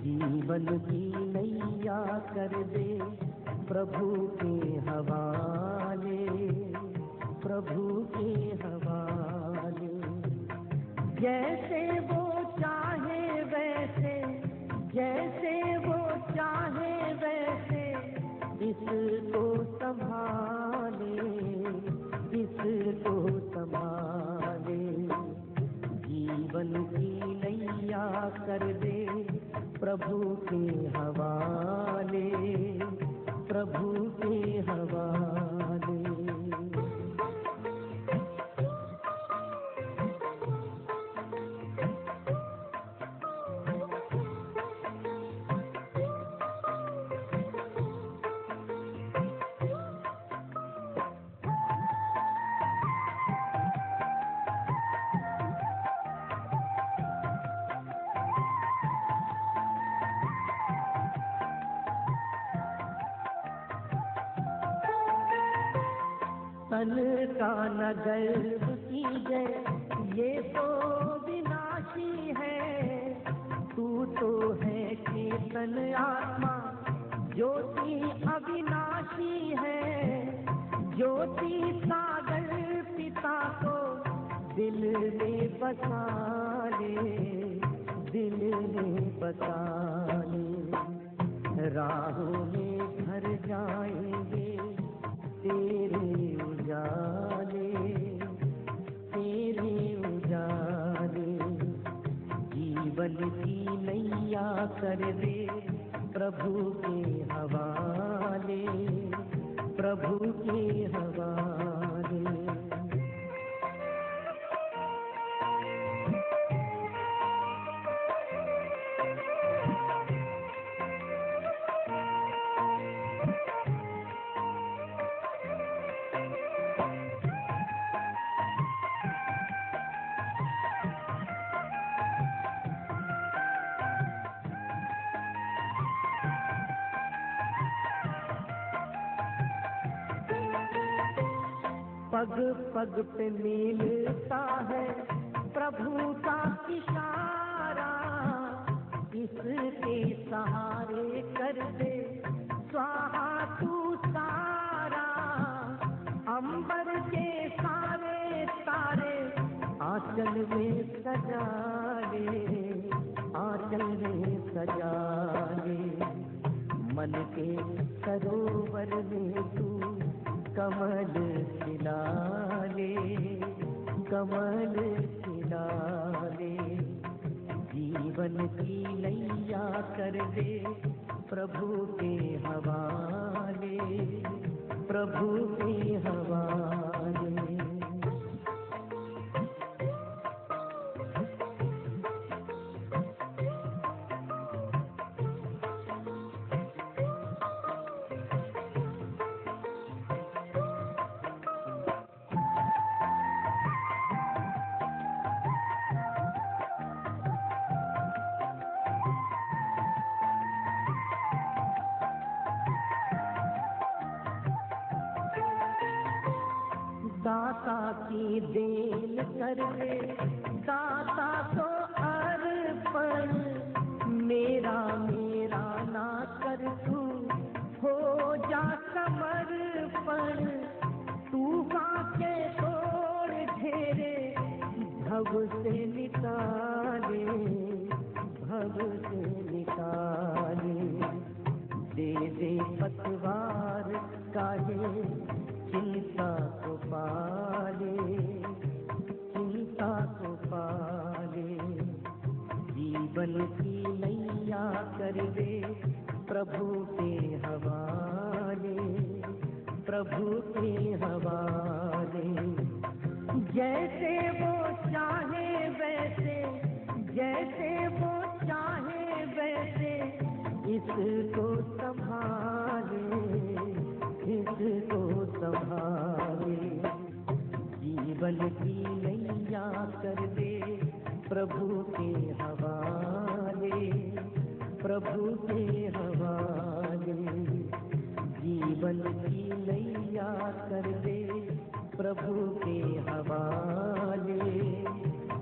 जीवन की नैया कर दे प्रभु के हवाले, प्रभु के हवाले। जैसे वो चाहे वैसे, जैसे वो चाहे वैसे इसको संभाले, इसको संभाले। जीवन की नैया कर दे प्रभु के हवाले, प्रभु के हवाले। तन का न गर्व कीजिए, ये तो विनाशी है। तू तो है चेतन आत्मा, ज्योति अविनाशी है। ज्योति सागर पिता को दिल में बसा ले, दिल में बसा ले। राहों में भर जाएंगे तेरे उजाले, तेरे उजाले। जीवन की नैया कर दे प्रभु के हवाले, प्रभु के हवाले। पग पग पे मिलता है प्रभु का इशारा। इसके सहारे कर दे स्वाहा तू सारा। अंबर के सारे तारे आंचल में सजा ले, आंचल में सजा ले। मन के सरोवर में तू कमल खिला ले, कमल खिला ले। जीवन की नैया कर दे प्रभु के हवाले, प्रभु के हवाले। दाता की देन कर दे दाता को अर्पण। मेरा मेरा ना कर तू हो जा समर्पण। तूफान के तोड़ घेरे भव से निकाले, भव से निकाले। दे दे पतवार काहे चिंता को पाले, चिंता को पाले। जीवन की नैया कर दे प्रभु के हवाले, प्रभु के हवाले। जैसे वो चाहे वैसे, जैसे वो चाहे वैसे इसको संभाले, इसको संभाले। जीवन की नैया कर दे प्रभु के हवाले, प्रभु के हवाले। जीवन की नैया कर दे प्रभु के हवाले,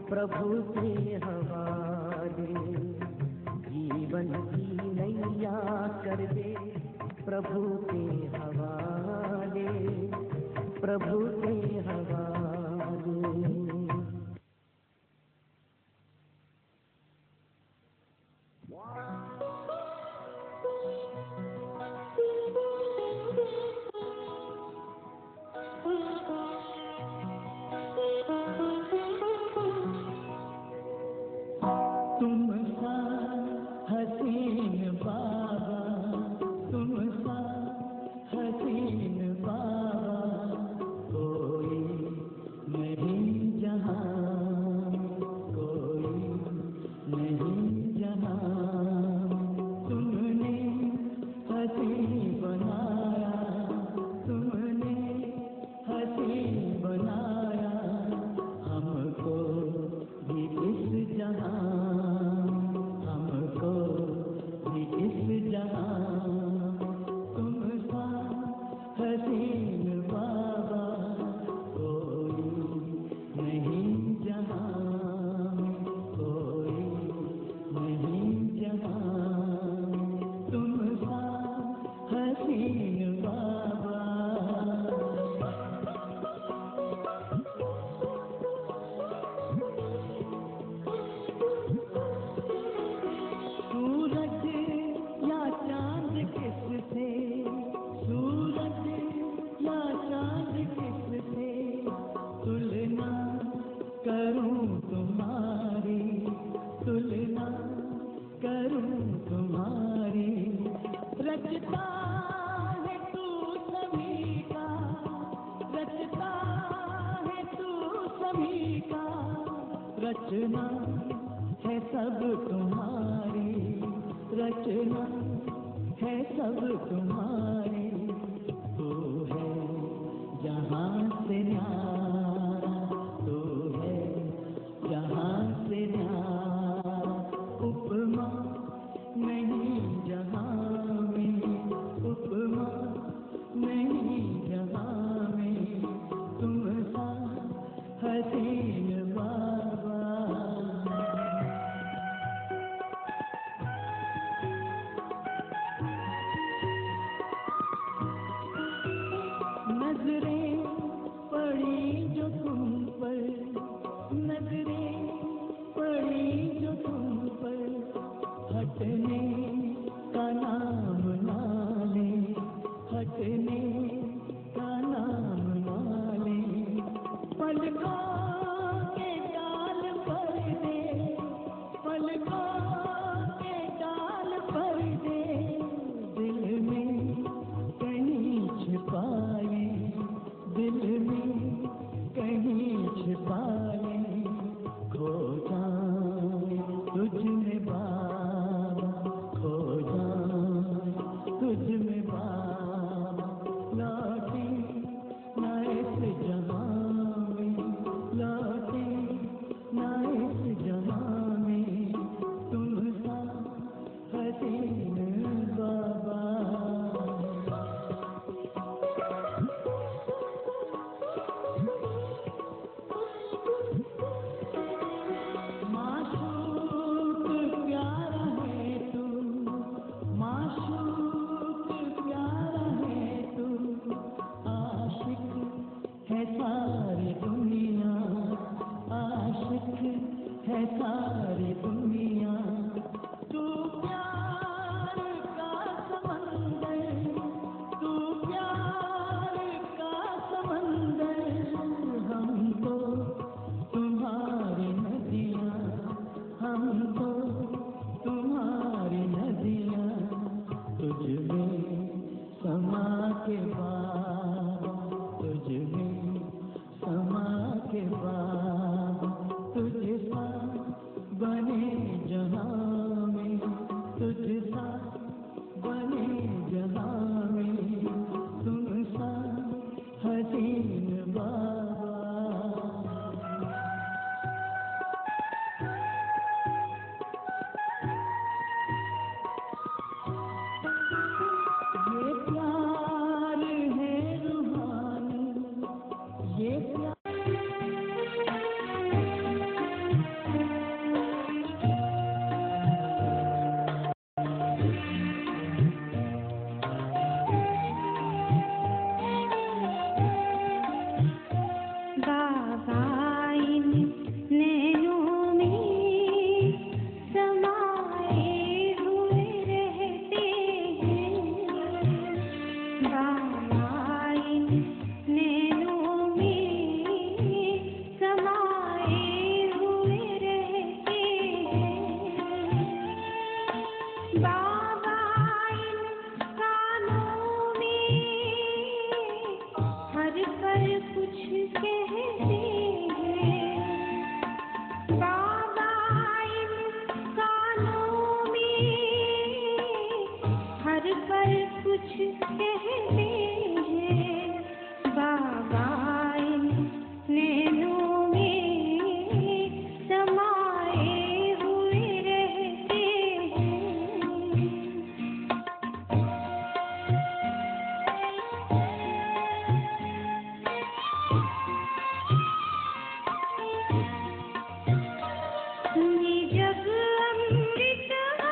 प्रभु के हवाले। जीवन की नैया कर दे प्रभु के हवाले, प्रभु के हवाले। तुम सा हसी रचना है सब तुम्हारे, तू है जहाँ से न्यारा, तू है जहाँ से न्यारा, उपमा नहीं जहाँ में, उपमा नहीं जहाँ में, तुम सा हसीन बाबा। नजरें पड़ी जो तुम पर, नजरें पड़ी जो तुम पर, हटने का नाम ना ले, हटने का नाम ना ले, पलकों के डाल पर दे, पलकों के डाल पर दे, दिल में कहीं छिपाए, दिल में कहीं छिपाए, खो जाए तुझ में बाबा, खो जाए तुझ में बाबा, लौटे ना इस जहां में, लौटे ना इस जहां में, तुम सा हसीन बाबा। माशूक प्यारा है तू, माशूक प्यारा है तू, आशिक है सारी दुनिया, आशिक है सारी दुनिया, तू प्यार का समंदर, तू प्यार का समंदर, हम तो तुम्हारी नदियाँ, हम तो तुम्हारी नदियाँ, तुझ में समा के बाबा, तुझ में समा के बाबा, तुझ सा बने जहाँ में, तुझ सा बने जहाँ में, तुम सा हसीन बाबा। ये प्यार है रूहानी, ये प्यार बाबा इन नैनों में समाए हुए रहते हैं, बाबा इन नैनों में समाए हुए रहते हैं, बाबा इन कानों में हर पल कुछ कहते हैं, बाबा इन कानों में हर पल कुछ कहते हैं, बाबा इन नैनों में समाए हुए रहते हैं। सुनी जब अमृतवाणी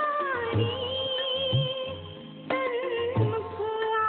सन्मुख आ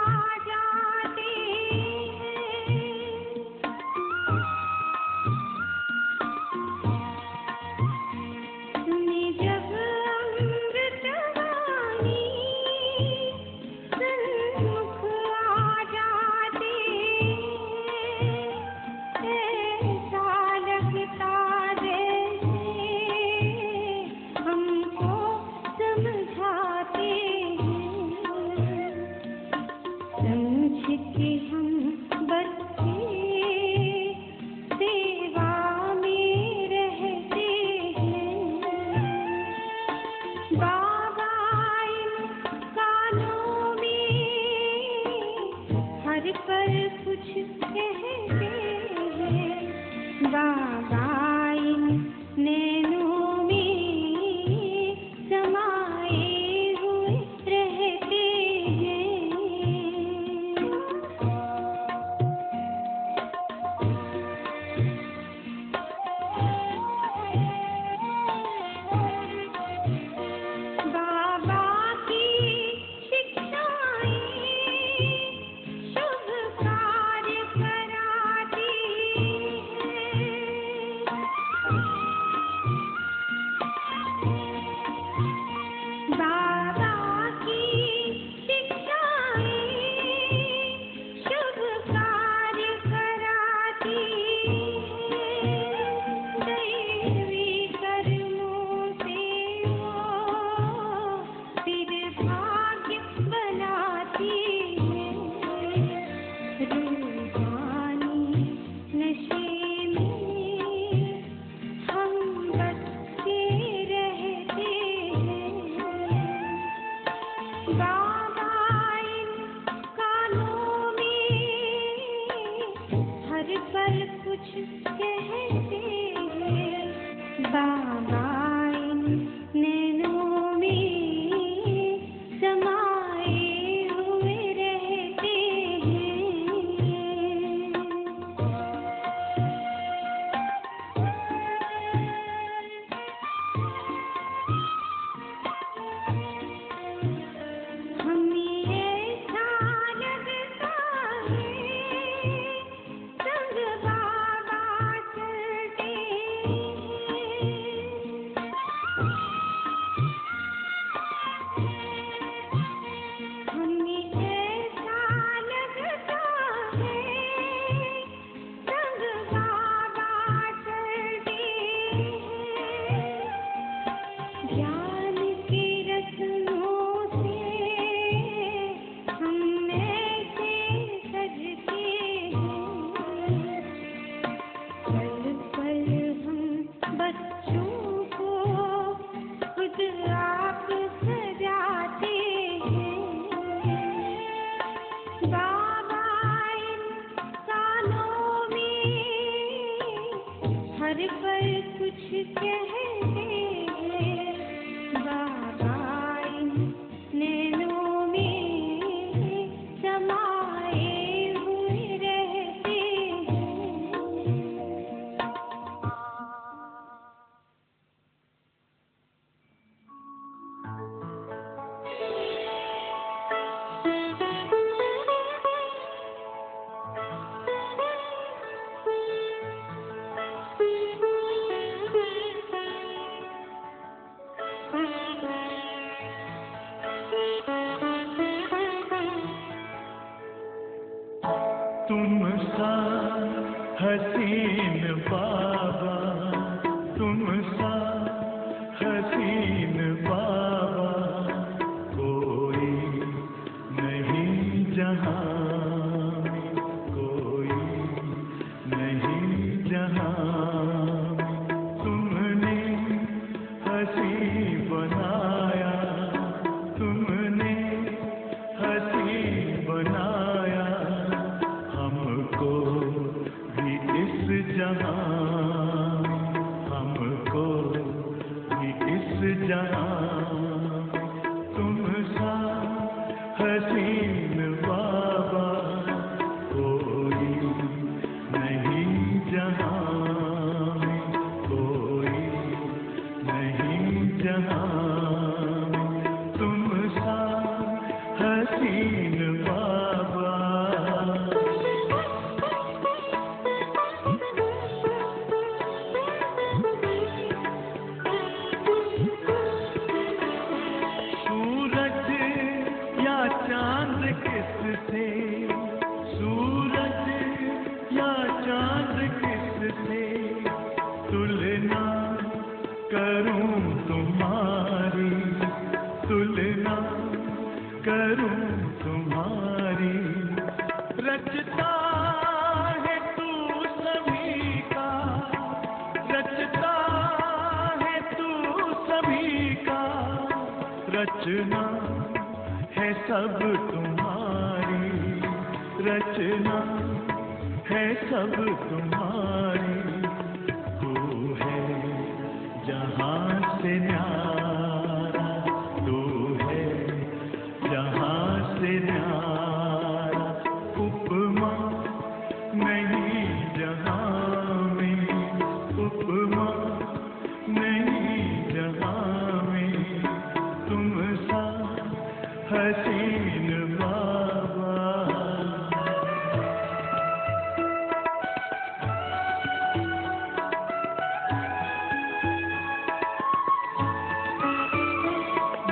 बाबा इन कानों में हर पल कुछ कहते हैं, बाबा इन नैनों में समाए हुए रहते हैं। हमें ऐसा लगता है संग बाबा चलते हैं। हमें ऐसा लगता है संग बाबा चलते हैं। ज्ञान की रत्नों से हम ऐसे सजते हैं, पल पल हम बच्चों को खुद आप सजाते हैं। बाबा इन कानों में हर पल कुछ कहते हैं, बाबा इन नैनों में समाए हुए रहते हैं। तुम सा हसीन बाबा, तुम सा हसीन बाबा, कोई नहीं जहां में, कोई नहीं जहां में। तुमने हसी बनाया, तुमने हसी बनाया हमको भी इस जहां, हमको भी इस जहां। तुम सा हसीन बाबा, कोई नहीं जहां में, कोई नहीं जहां में। तुम सा हसीन बाबा। सूरज या चांद किससे, सूरज या चांद किससे तुलना करूं तुम्हारी, तुलना करूं तुम्हारी। रचता है तू सभी का, रचता है तू सभी का, रचना है सब तुम्हारी, रचना है सब तुम्हारी। तू है जहां से न्यारा, तू है जहां से न्यारा। उपमा नहीं जहां में, उपमा नहीं जहां में। तुम सा हसीन बाबा।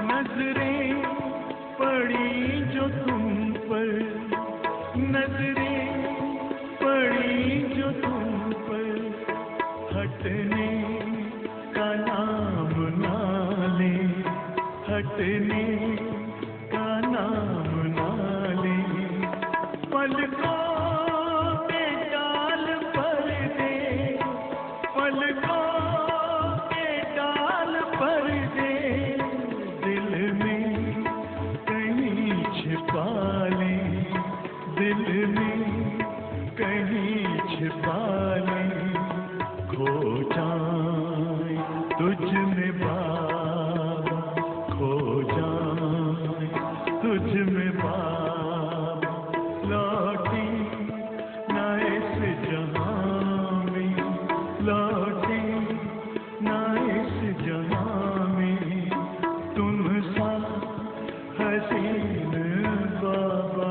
नजरें पड़ी जो तुम पर, नजरें पड़ी जो तुम पर, हटने का नाम ना ले, हटने का नाम ना ले। तुझ में बाबा लौटी न इस जहां में, लौटी न इस जहां में तुम सा हसीन बाबा।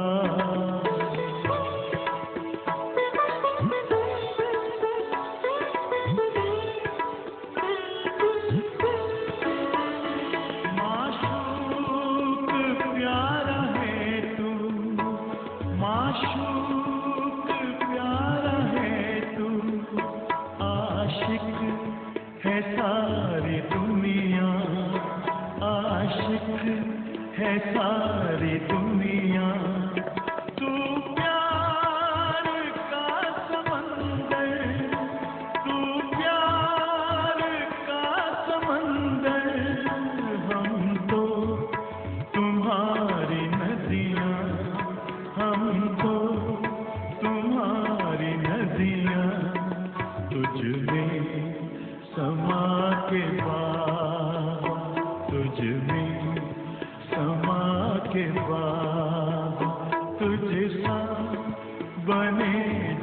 सारी दुनिया आशिक है, सारी दुनिया तू प्यार का समंदर, तू प्यार का समंदर, हम तो तुम्हारी नदियाँ, हम तो तुम्हारी नदियाँ, तुझ में समा के बाबा, तुझ में समा के बाबा, तुझ सा बने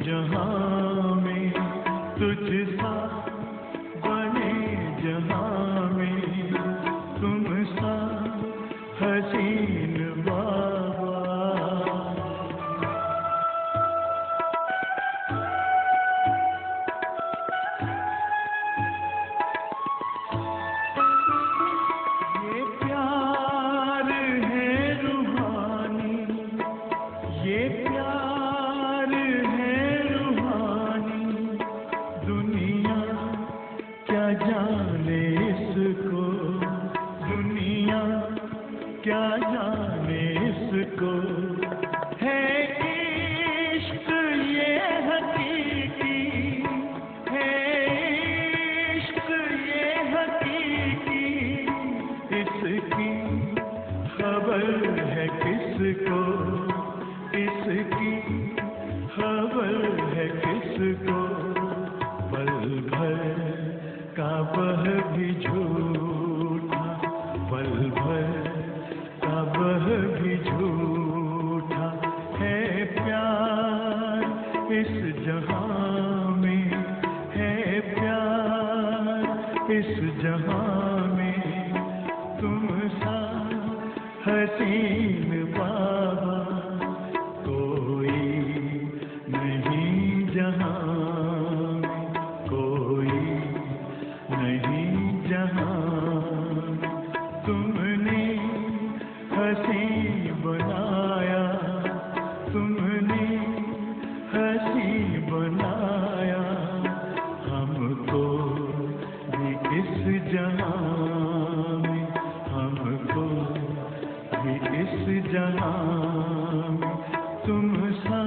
जहां में, तुझ सा बने जहां में तुम सा हसीन बाबा। ये प्यार है रूहानी, दुनिया क्या जाने इसको, दुनिया क्या जाने इसको, है इश्क ये हकीकी, है इश्क ये हकीकी, इसकी खबर है किसको, इसकी खबर है किसको, पल भर का बह भी झूठा, पल भर का बह भी झूठा, है प्यार इस जहां में, है प्यार इस जहां में तुम सा हसीन बाबा कोई नहीं जहां में, कोई नहीं जहां में, तुमने हंसी बनाया, तुमने हंसी बनाया, हमको भी इस जहां में, हमको भी इस जहां में तुम सा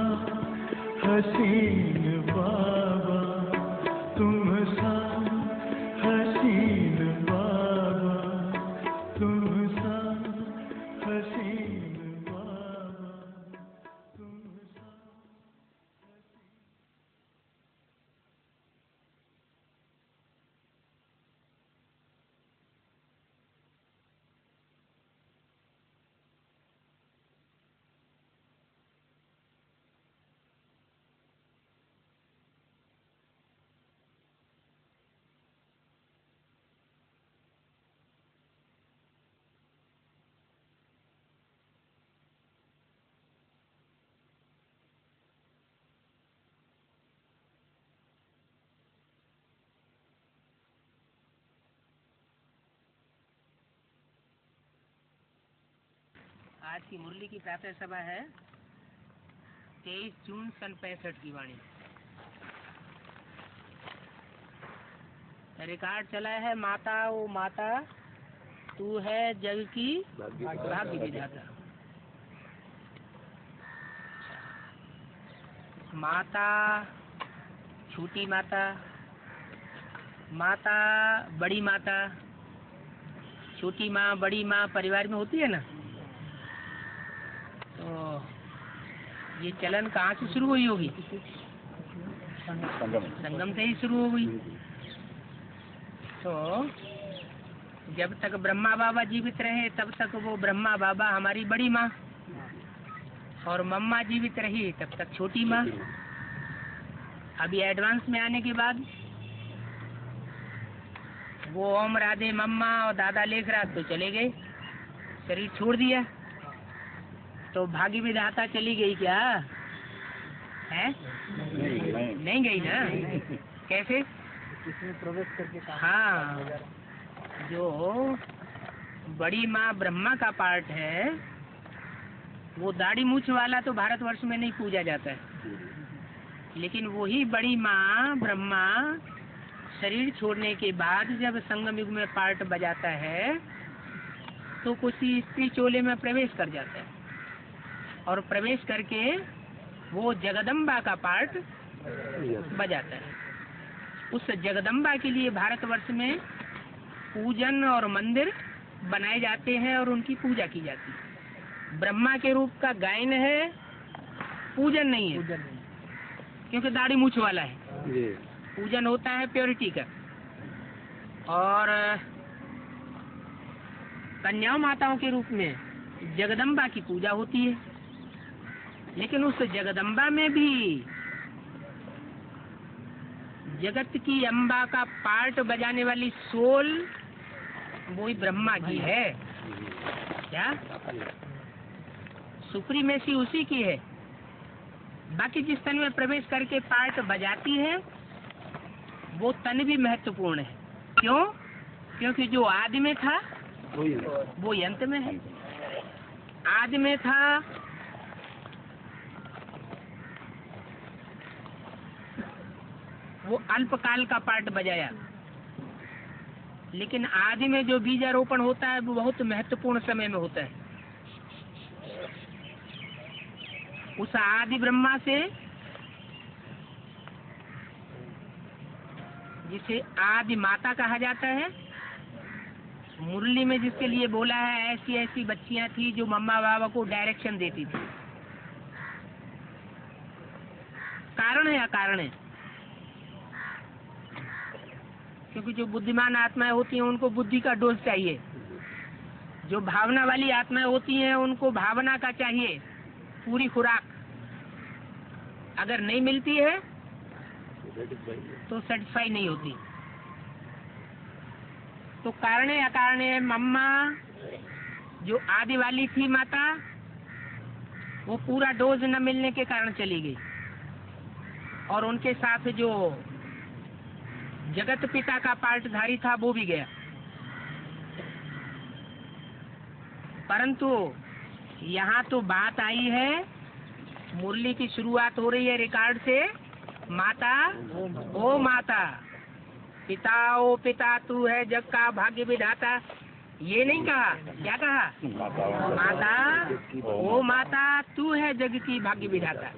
हसीन बाबा, तुम सा हसीन बाबा, तुम सा हसीन बाबा, तुम सा आज की मुरली की प्रातः सभा है 23 जून सन 65 की वाणी। रिकॉर्ड चला है माता ओ माता तू है जग की भाग्य विधाता। माता छोटी माता, माता बड़ी माता, छोटी माँ बड़ी माँ परिवार में होती है ना। तो ये चलन कहाँ से शुरू हुई होगी? संगम से ही शुरू हो गई। तो जब तक ब्रह्मा बाबा जीवित रहे तब तक वो ब्रह्मा बाबा हमारी बड़ी माँ, और मम्मा जीवित रही तब तक छोटी माँ। अभी एडवांस में आने के बाद वो ओम राधे मम्मा और दादा लेखराज तो चले गए, शरीर छोड़ दिया, तो भाग्य विधाता चली गई क्या है? नहीं गई ना। कैसे? इसमें प्रवेश करके हाँ, जो बड़ी माँ ब्रह्मा का पार्ट है वो दाढ़ी मूछ वाला तो भारतवर्ष में नहीं पूजा जाता है, लेकिन वही बड़ी माँ ब्रह्मा शरीर छोड़ने के बाद जब संगम युग में पार्ट बजाता है तो किसी स्त्री चोले में प्रवेश कर जाता है, और प्रवेश करके वो जगदम्बा का पार्ट बजाता है। उस जगदम्बा के लिए भारतवर्ष में पूजन और मंदिर बनाए जाते हैं और उनकी पूजा की जाती है। ब्रह्मा के रूप का गायन है, पूजन नहीं है, क्योंकि दाढ़ी मूछ वाला है। पूजन होता है प्योरिटी का। और कन्या माताओं के रूप में जगदम्बा की पूजा होती है, लेकिन उस जगदम्बा में भी जगत की अम्बा का पार्ट बजाने वाली सोल वही ब्रह्मा की है। क्या सुप्रीमेसी उसी की है। बाकी जिस तन में प्रवेश करके पार्ट बजाती है वो तन भी महत्वपूर्ण है। क्यों? क्योंकि जो आदि में था वो अंत में है। आदि में था वो अल्पकाल का पार्ट बजाया, लेकिन आदि में जो बीजारोपण होता है वो बहुत महत्वपूर्ण समय में होता है। उस आदि ब्रह्मा से, जिसे आदि माता कहा जाता है, मुरली में जिसके लिए बोला है ऐसी ऐसी बच्चियां थी जो मम्मा बाबा को डायरेक्शन देती थी। कारण है अकारण है? क्योंकि जो बुद्धिमान आत्माएं होती हैं उनको बुद्धि का डोज चाहिए, जो भावना वाली आत्माएं होती हैं उनको भावना का चाहिए पूरी खुराक। अगर नहीं मिलती है तो सेटिस्फाई नहीं होती। तो कारण अकारण मम्मा जो आदि वाली थी माता, वो पूरा डोज न मिलने के कारण चली गई, और उनके साथ जो जगत पिता का पार्टधारी था वो भी गया। परंतु यहाँ तो बात आई है, मुरली की शुरुआत हो रही है रिकॉर्ड से, माता ओ माता, पिता ओ पिता तू है जग का भाग्य विधाता। ये नहीं कहा, क्या कहा? माता ओ माता तू है जग की भाग्य विधाता।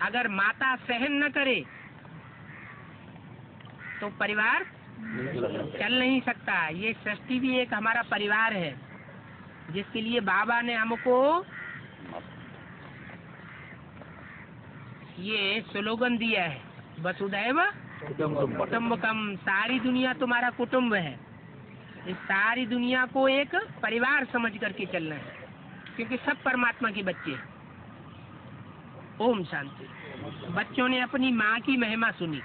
अगर माता सहन न करे तो परिवार चल नहीं सकता। ये सृष्टि भी एक हमारा परिवार है, जिसके लिए बाबा ने हमको ये स्लोगन दिया है, वसुधैव कुटुम्बकम। सारी दुनिया तुम्हारा कुटुंब है। इस सारी दुनिया को एक परिवार समझ करके चलना है, क्योंकि सब परमात्मा के बच्चे हैं। ओम शांति। बच्चों ने अपनी माँ की महिमा सुनी।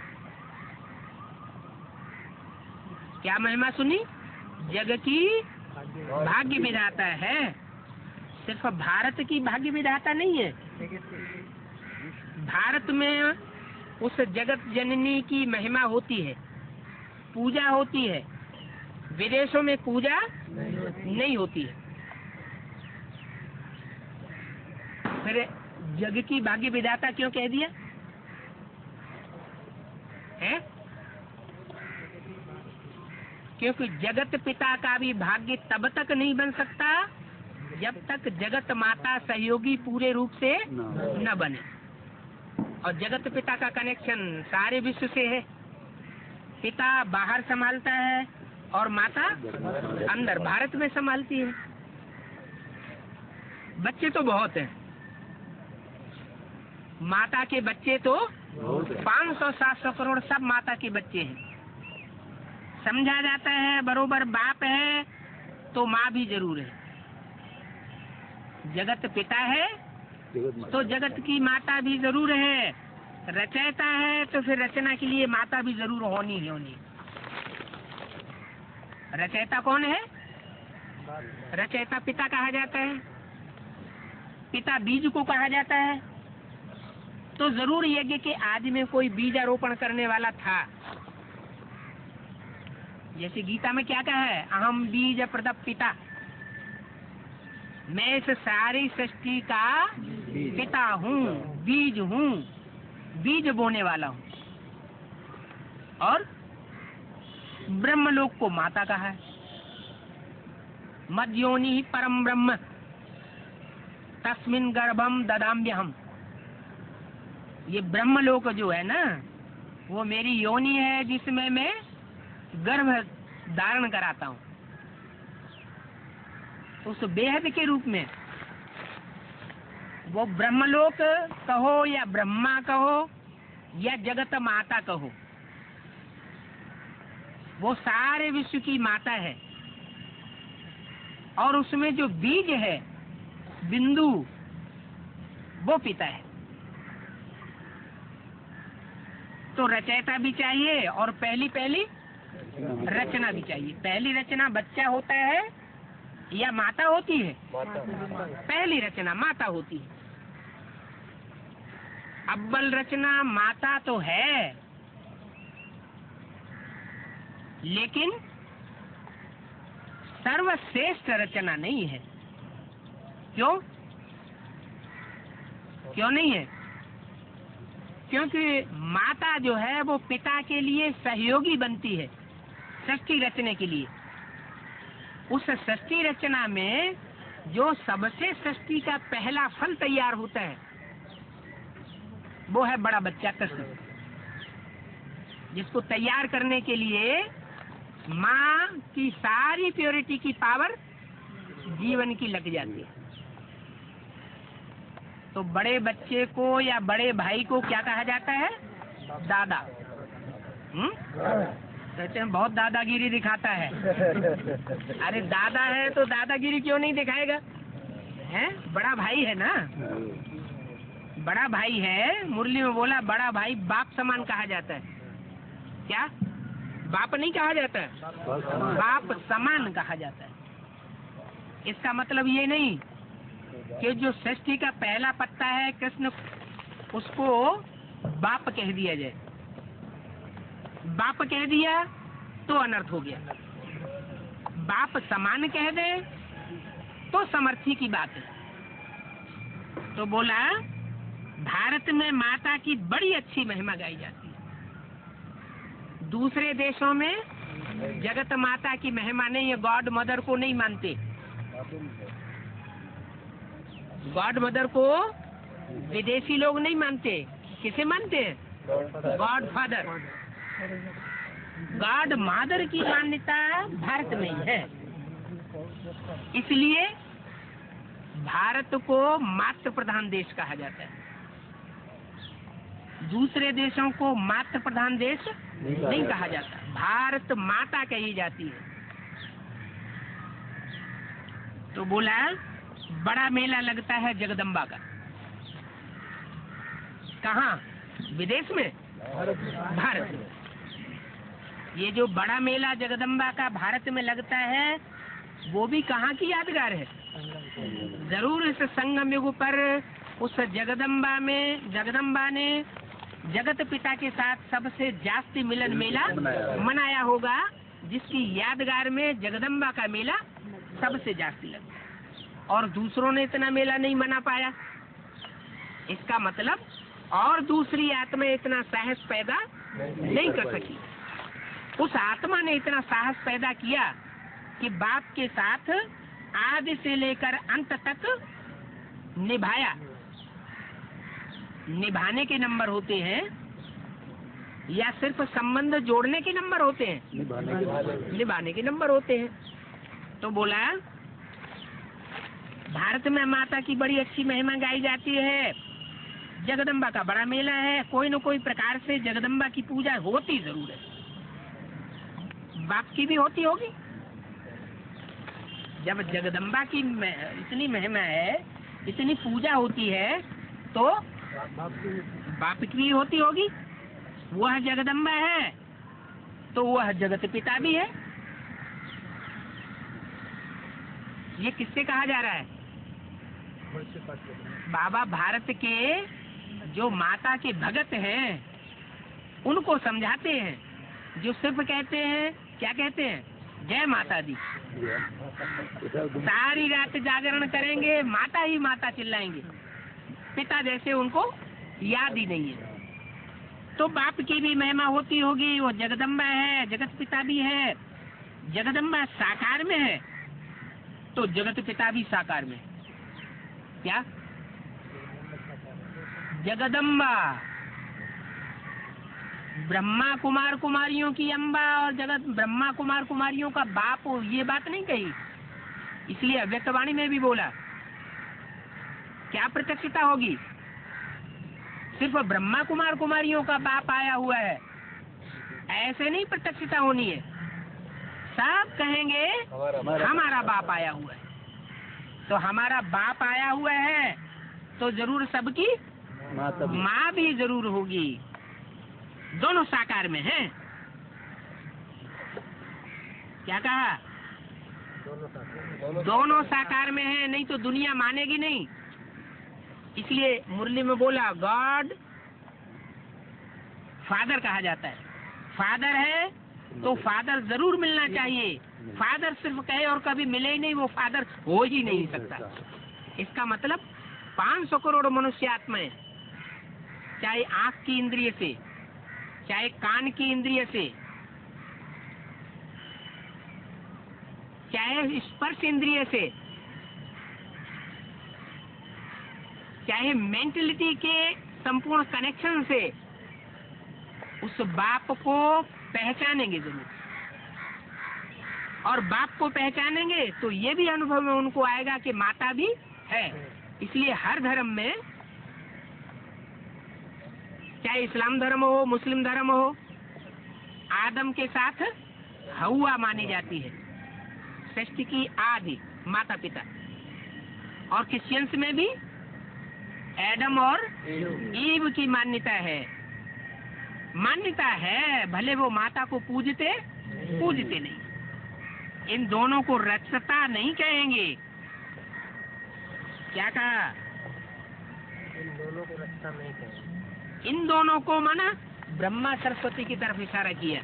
क्या महिमा सुनी? जग की भाग्य विधाता है। सिर्फ भारत की भाग्य विधाता नहीं है, भारत में उस जगत जननी की महिमा होती है, पूजा होती है। विदेशों में पूजा नहीं होती है। फिर जग की भाग्य विधाता क्यों कह दिया है? क्योंकि जगत पिता का भी भाग्य तब तक नहीं बन सकता जब तक जगत माता सहयोगी पूरे रूप से न बने। और जगत पिता का कनेक्शन सारे विश्व से है। पिता बाहर संभालता है और माता अंदर भारत में संभालती है। बच्चे तो बहुत हैं, माता के बच्चे तो 500-700 करोड़ सब माता के बच्चे हैं। समझा जाता है बरोबर बाप है तो माँ भी जरूर है। जगत पिता है तो जगत की माता भी जरूर है, रचयिता है तो फिर रचना के लिए माता भी जरूर होनी ही होनी। रचयिता कौन है? रचयिता पिता कहा जाता है, पिता बीज को कहा जाता है। तो जरूर यज्ञ के आदि में कोई बीजारोपण करने वाला था। जैसे गीता में क्या कहा है, अहम बीज प्रदप पिता, मैं इस सारी सृष्टि का पिता हूँ, बीज हूँ, बीज बोने वाला हूँ। और ब्रह्मलोक को माता कहा है, मद्योनि ही परम ब्रह्म तस्मिन गर्भम ददाम्यहम। ये ब्रह्मलोक जो है ना, वो मेरी योनि है जिसमें मैं गर्भ धारण कराता हूँ। उस बेहद के रूप में वो ब्रह्मलोक कहो या ब्रह्मा कहो या जगत माता कहो, वो सारे विश्व की माता है। और उसमें जो बीज है, बिंदु, वो पिता है। तो रचयिता भी चाहिए और पहली रचना भी चाहिए। पहली रचना बच्चा होता है या माता होती है? पहली रचना माता होती है। अव्वल रचना माता तो है, लेकिन सर्वश्रेष्ठ रचना नहीं है। क्यों नहीं है? क्योंकि माता जो है वो पिता के लिए सहयोगी बनती है सृष्टि रचने के लिए। उस सृष्टि रचना में जो सबसे सृष्टि का पहला फल तैयार होता है, वो है बड़ा बच्चा कृष्ण, जिसको तैयार करने के लिए माँ की सारी प्योरिटी की पावर जीवन की लग जाती है। तो बड़े बच्चे को या बड़े भाई को क्या कहा जाता है? दादा। कहते हैं बहुत दादागिरी दिखाता है। अरे दादा है तो दादागिरी क्यों नहीं दिखाएगा? हैं? बड़ा भाई है ना, बड़ा भाई है। मुरली में बोला बड़ा भाई बाप समान कहा जाता है। क्या? बाप नहीं कहा जाता है, बाप समान कहा जाता है। इसका मतलब ये नहीं कि जो सृष्टि का पहला पत्ता है कृष्ण, उसको बाप कह दिया जाए। बाप कह दिया तो अनर्थ हो गया, बाप समान कह दे तो समर्थी की बात है। तो बोला भारत में माता की बड़ी अच्छी महिमा गाई जाती है। दूसरे देशों में जगत माता की महिमा नहीं है, गॉड मदर को नहीं मानते। गॉड मदर को विदेशी लोग नहीं मानते। किसे मानते हैं? God father. गॉड मदर की मान्यता भारत में ही है। इसलिए भारत को मातृ प्रधान देश कहा जाता है। दूसरे देशों को मातृ प्रधान देश नहीं कहा जाता, भारत माता कही जाती है। तो बोला बड़ा मेला लगता है जगदम्बा का। कहाँ? विदेश में? भारत में। ये जो बड़ा मेला जगदम्बा का भारत में लगता है, वो भी कहाँ की यादगार है? जरूर इस संगम युग पर उस जगदम्बा ने जगत पिता के साथ सबसे जास्ती मिलन मेला मनाया होगा, जिसकी यादगार में जगदम्बा का मेला सबसे जास्ती लगा। और दूसरों ने इतना मेला नहीं मना पाया। इसका मतलब और दूसरी आत्मा इतना साहस पैदा नहीं कर सकी। उस आत्मा ने इतना साहस पैदा किया कि बाप के साथ आदि से लेकर अंत तक निभाया। निभाने के नंबर होते हैं या सिर्फ संबंध जोड़ने के नंबर होते हैं? निभाने के नंबर होते हैं। तो बोला भारत में माता की बड़ी अच्छी महिमा गाई जाती है। जगदम्बा का बड़ा मेला है। कोई न कोई प्रकार से जगदम्बा की पूजा होती जरूर है। बाप की भी होती होगी। जब जगदम्बा की इतनी महिमा है इतनी पूजा होती है तो बाप की भी होती होगी। वह जगदम्बा है तो वह जगत पिता भी है। ये किससे कहा जा रहा है? बाबा भारत के जो माता के भगत हैं उनको समझाते हैं, जो सिर्फ कहते हैं, क्या कहते हैं, जय माता दी। सारी रात जागरण करेंगे, माता ही माता चिल्लाएंगे, पिता जैसे उनको याद ही नहीं है। तो बाप की भी महिमा होती होगी। वो जगदम्बा है, जगत पिता भी है। जगदम्बा साकार में है तो जगत पिता भी साकार में है। क्या? जगदम्बा ब्रह्मा कुमार कुमारियों की अम्बा और जगत ब्रह्मा कुमार कुमारियों का बाप हो, ये बात नहीं कही। इसलिए अव्यक्तवाणी में भी बोला। क्या प्रत्यक्षता होगी? सिर्फ ब्रह्मा कुमार कुमारियों का बाप आया हुआ है, ऐसे नहीं प्रत्यक्षता होनी है। सब कहेंगे हमारा बाप आया हुआ है। तो हमारा बाप आया हुआ है तो जरूर सबकी माँ भी जरूर होगी। दोनों साकार में हैं। क्या कहा? दोनों साकार में है, नहीं तो दुनिया मानेगी नहीं। इसलिए मुरली में बोला गॉड फादर कहा जाता है। फादर है तो फादर जरूर मिलना चाहिए। फादर सिर्फ कहे और कभी मिले ही नहीं, वो फादर हो ही नहीं सकता। इसका मतलब 500 करोड़ मनुष्य आत्माएं, चाहे आंख की इंद्रिय से, चाहे कान की इंद्रिय से, चाहे स्पर्श इंद्रिय से, चाहे मेंटलिटी के संपूर्ण कनेक्शन से उस बाप को पहचानेंगे जरूर। और बाप को पहचानेंगे तो ये भी अनुभव में उनको आएगा कि माता भी है। इसलिए हर धर्म में, चाहे इस्लाम धर्म हो, मुस्लिम धर्म हो, आदम के साथ हवा मानी जाती है, सृष्टि की आदि माता पिता। और क्रिश्चियंस में भी एडम और ईव की मान्यता है। मान्यता है, भले वो माता को पूजते नहीं। इन दोनों को रचता नहीं कहेंगे। क्या कहा? इन दोनों को रचता नहीं कहेंगे। इन दोनों को माना ब्रह्मा सरस्वती की तरफ इशारा किया।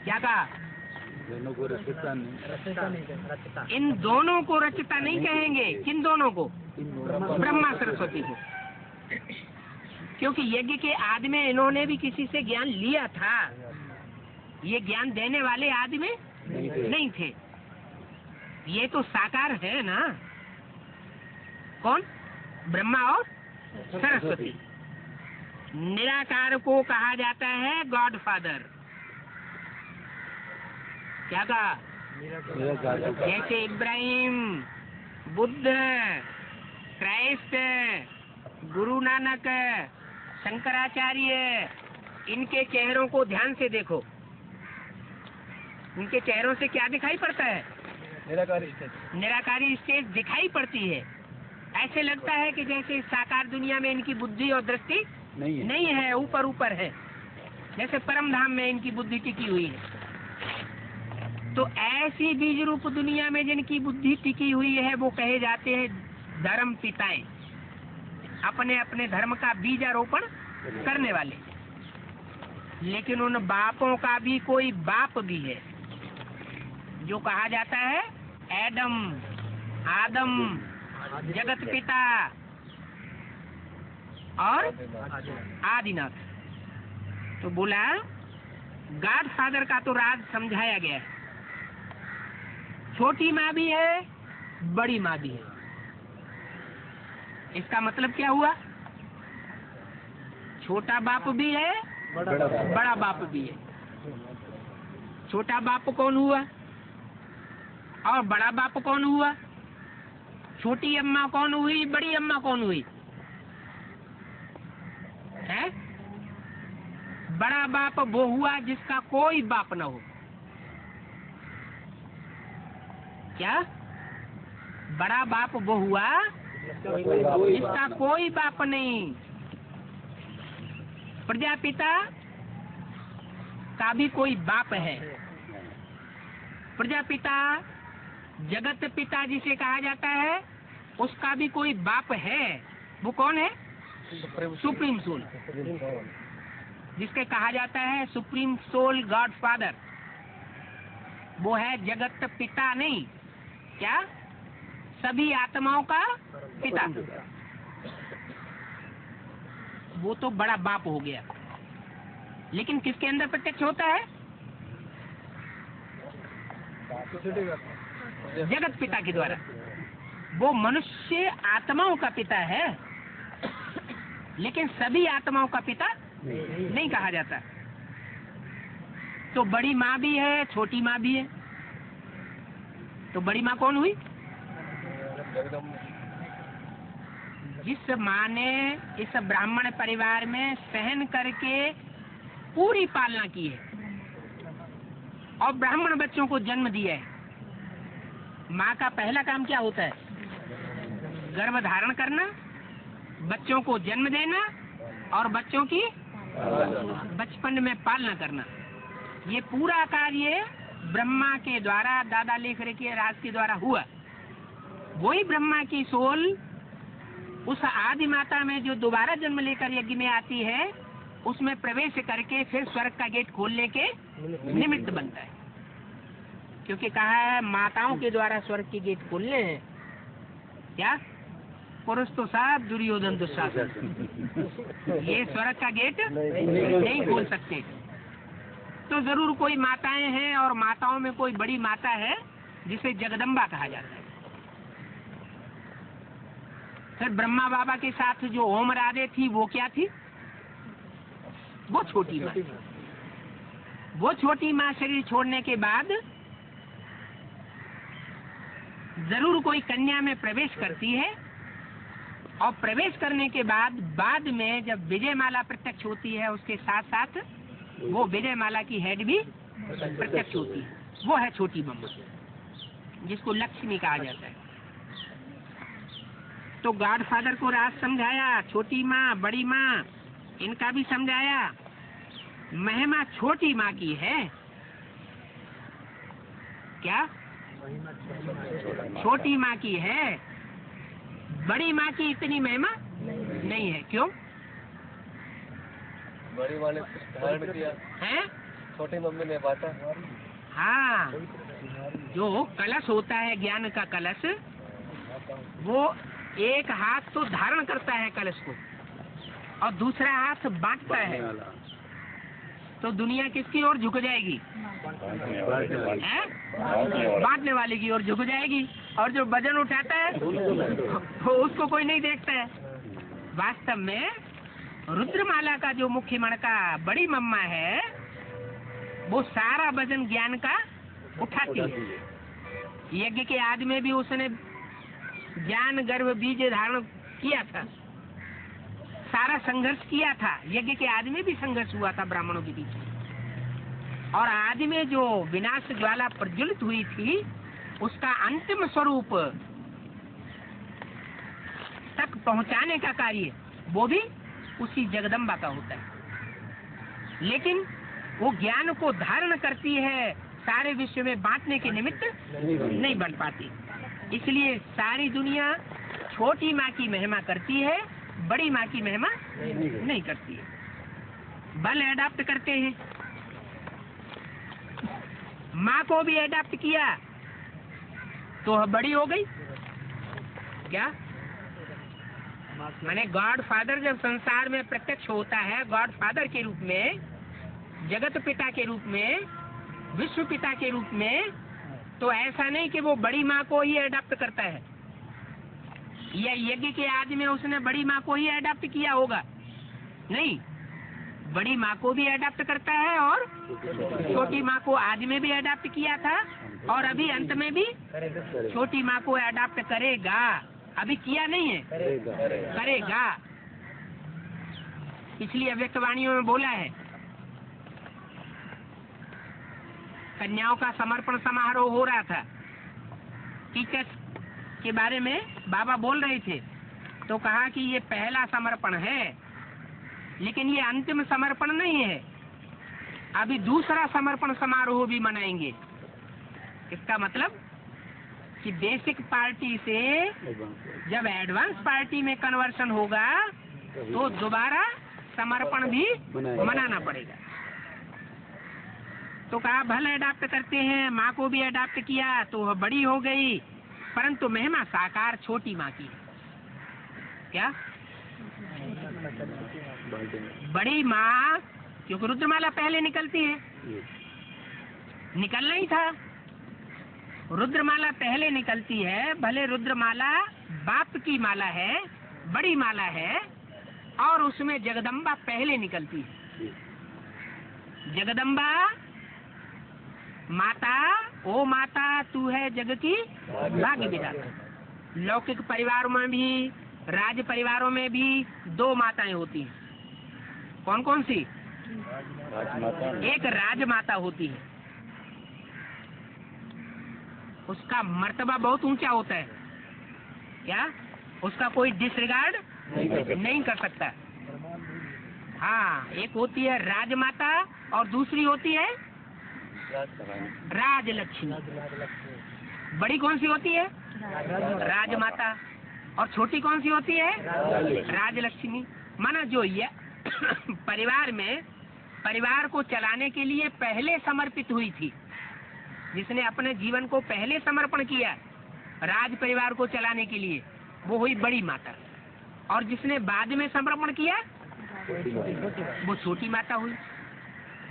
क्या कहा? दोनों को रचता नहीं रचता। इन दोनों को रचता नहीं कहेंगे। किन दोनों को? ब्रह्मा सरस्वती को। क्योंकि यज्ञ के आदि में इन्होंने भी किसी से ज्ञान लिया था। ये ज्ञान देने वाले आदि में नहीं थे। ये तो साकार है ना। कौन? ब्रह्मा और सरस्वती। निराकार को कहा जाता है गॉड फादर। क्या कहा? जैसे इब्राहिम, बुद्ध, क्राइस्ट, गुरु नानक, शंकराचार्य, इनके चेहरों को ध्यान से देखो। उनके चेहरों से क्या दिखाई पड़ता है? निराकारी स्टेज दिखाई पड़ती है। ऐसे लगता है कि जैसे साकार दुनिया में इनकी बुद्धि और दृष्टि नहीं है, ऊपर ऊपर है, जैसे परम धाम में इनकी बुद्धि टिकी हुई है। तो ऐसी बीज रूप दुनिया में जिनकी बुद्धि टिकी हुई है वो कहे जाते हैं धर्म पिताएं, अपने अपने धर्म का बीजारोपण करने वाले। लेकिन उन बापों का भी कोई बाप भी है जो कहा जाता है एडम, आदम, जगत पिता और आदिनाथ। तो बोला गॉड फादर का तो राज समझाया गया है। छोटी माँ भी है, बड़ी माँ भी है। इसका मतलब क्या हुआ? छोटा बाप भी है, बड़ा बाप भी है। छोटा बाप कौन हुआ और बड़ा बाप कौन हुआ? छोटी अम्मा कौन हुई, बड़ी अम्मा कौन हुई? है? बड़ा बाप वो हुआ जिसका कोई बाप न हो। क्या? बड़ा बाप वो हुआ जिसका कोई बाप नहीं। प्रजापिता का भी कोई बाप है। प्रजापिता जगत पिता जिसे कहा जाता है उसका भी कोई बाप है। वो कौन है? सुप्रीम सोल, जिसके कहा जाता है सुप्रीम सोल गॉड फादर। वो है जगत पिता नहीं, क्या? सभी आत्माओं का पिता। वो तो बड़ा बाप हो गया। लेकिन किसके अंदर प्रत्यक्ष होता है? जगत पिता के द्वारा। वो मनुष्य आत्माओं का पिता है, लेकिन सभी आत्माओं का पिता नहीं कहा जाता। तो बड़ी माँ भी है, छोटी माँ भी है। तो बड़ी माँ कौन हुई? जिस माँ ने इस ब्राह्मण परिवार में सहन करके पूरी पालना की है और ब्राह्मण बच्चों को जन्म दिया है। माँ का पहला काम क्या होता है? गर्भ धारण करना, बच्चों को जन्म देना और बच्चों की बचपन में पालना करना। ये पूरा कार्य ब्रह्मा के द्वारा, दादा लेख के राज के द्वारा हुआ। वही ब्रह्मा की सोल उस आदि माता में जो दोबारा जन्म लेकर यज्ञ में आती है, उसमें प्रवेश करके फिर स्वर्ग का गेट खोलने के निमित्त बनता है। क्योंकि कहा है माताओं के द्वारा स्वर्ग के गेट खोलने हैं। क्या? पुरुष तो साहब दुर्योधन दुशासन, ये स्वर्ग का गेट नहीं खोल सकते। तो जरूर कोई माताएं हैं, और माताओं में कोई बड़ी माता है जिसे जगदम्बा कहा जाता है। फिर ब्रह्मा बाबा के साथ जो ओम राधे थी वो क्या थी? वो छोटी माँ। वो छोटी माँ शरीर छोड़ने के बाद जरूर कोई कन्या में प्रवेश करती है, और प्रवेश करने के बाद में जब विजय माला प्रत्यक्ष होती है, उसके साथ साथ वो विजय माला की हेड भी प्रत्यक्ष होती है। वो है छोटी मम्मा, जिसको लक्ष्मी कहा जाता है। तो गॉड फादर को राज समझाया, छोटी माँ, बड़ी माँ, इनका भी समझाया। महिमा छोटी माँ की है। क्या? छोटी माँ की है। बड़ी माँ की इतनी महिमा नहीं है। क्यों? बड़ी वाले धारण किया है? छोटी मम्मी ने बांटा। हाँ, जो कलश होता है ज्ञान का कलश, वो एक हाथ तो धारण करता है कलश को और दूसरा हाथ बांटता है। तो दुनिया किसकी ओर झुक जाएगी? बांटने वाले की ओर झुक जाएगी। और जो वजन उठाता है तो उसको कोई नहीं देखता है। वास्तव में रुद्रमाला का जो मुख्य मणका बड़ी मम्मा है, वो सारा वजन ज्ञान का उठाती है। यज्ञ के आदि में भी उसने ज्ञान गर्भ बीज धारण किया था, सारा संघर्ष किया था। यज्ञ के आदि में भी संघर्ष हुआ था ब्राह्मणों के बीच। और आदि में जो विनाश ज्वाला प्रज्वलित हुई थी, उसका अंतिम स्वरूप तक पहुंचाने का कार्य वो भी उसी जगदम्बा का होता है। लेकिन वो ज्ञान को धारण करती है, सारे विश्व में बांटने के निमित्त नहीं बन पाती। इसलिए सारी दुनिया छोटी माँ की महिमा करती है, बड़ी माँ की महिमा नहीं करती है। बल एडाप्ट करते हैं। माँ को भी एडाप्ट किया तो बड़ी हो गई। क्या? माने गॉड फादर जब संसार में प्रत्यक्ष होता है, गॉड फादर के रूप में, जगत पिता के रूप में, विश्व पिता के रूप में, तो ऐसा नहीं कि वो बड़ी माँ को ही एडाप्ट करता है। यह यज्ञ के आदि में उसने बड़ी माँ को ही एडाप्ट किया होगा? नहीं, बड़ी माँ को भी एडाप्ट करता है और छोटी माँ को आदि में भी एडाप्ट किया था, और अभी अंत में भी छोटी माँ को एडाप्ट करेगा। अभी किया नहीं है, करेगा। पिछली अव्यक्तवाणियों में बोला है, कन्याओं का समर्पण समारोह हो रहा था। टीचर्स इसके बारे में बाबा बोल रहे थे, तो कहा कि ये पहला समर्पण है, लेकिन ये अंतिम समर्पण नहीं है, अभी दूसरा समर्पण समारोह भी मनाएंगे। इसका मतलब कि बेसिक पार्टी से जब एडवांस पार्टी में कन्वर्शन होगा तो दोबारा समर्पण भी मनाना पड़ेगा। तो कहा भले अडाप्ट करते हैं, माँ को भी अडाप्ट किया तो वह बड़ी हो गई, परंतु महिमा साकार छोटी माँ की है। क्या बड़ी माँ, क्योंकि रुद्रमाला पहले निकलती है, निकलना ही था, रुद्रमाला पहले निकलती है, भले रुद्रमाला बाप की माला है, बड़ी माला है, और उसमें जगदम्बा पहले निकलती है। जगदम्बा माता, ओ माता तू है जग की भाग्य विधाता। लौकिक परिवारों में भी, राज परिवारों में भी दो माताएं होती हैं। कौन कौन सी? एक राजमाता होती है, उसका मर्तबा बहुत ऊंचा होता है, क्या उसका कोई डिसरिगार्ड नहीं कर सकता। हाँ, एक होती है राजमाता और दूसरी होती है राजलक्ष्मी। बड़ी कौन सी होती है? राजमाता। और छोटी कौन सी होती है? राजलक्ष्मी। माना जो ये परिवार में परिवार को चलाने के लिए पहले समर्पित हुई थी, जिसने अपने जीवन को पहले समर्पण किया राज परिवार को चलाने के लिए, वो हुई बड़ी माता। और जिसने बाद में समर्पण किया वो छोटी माता हुई।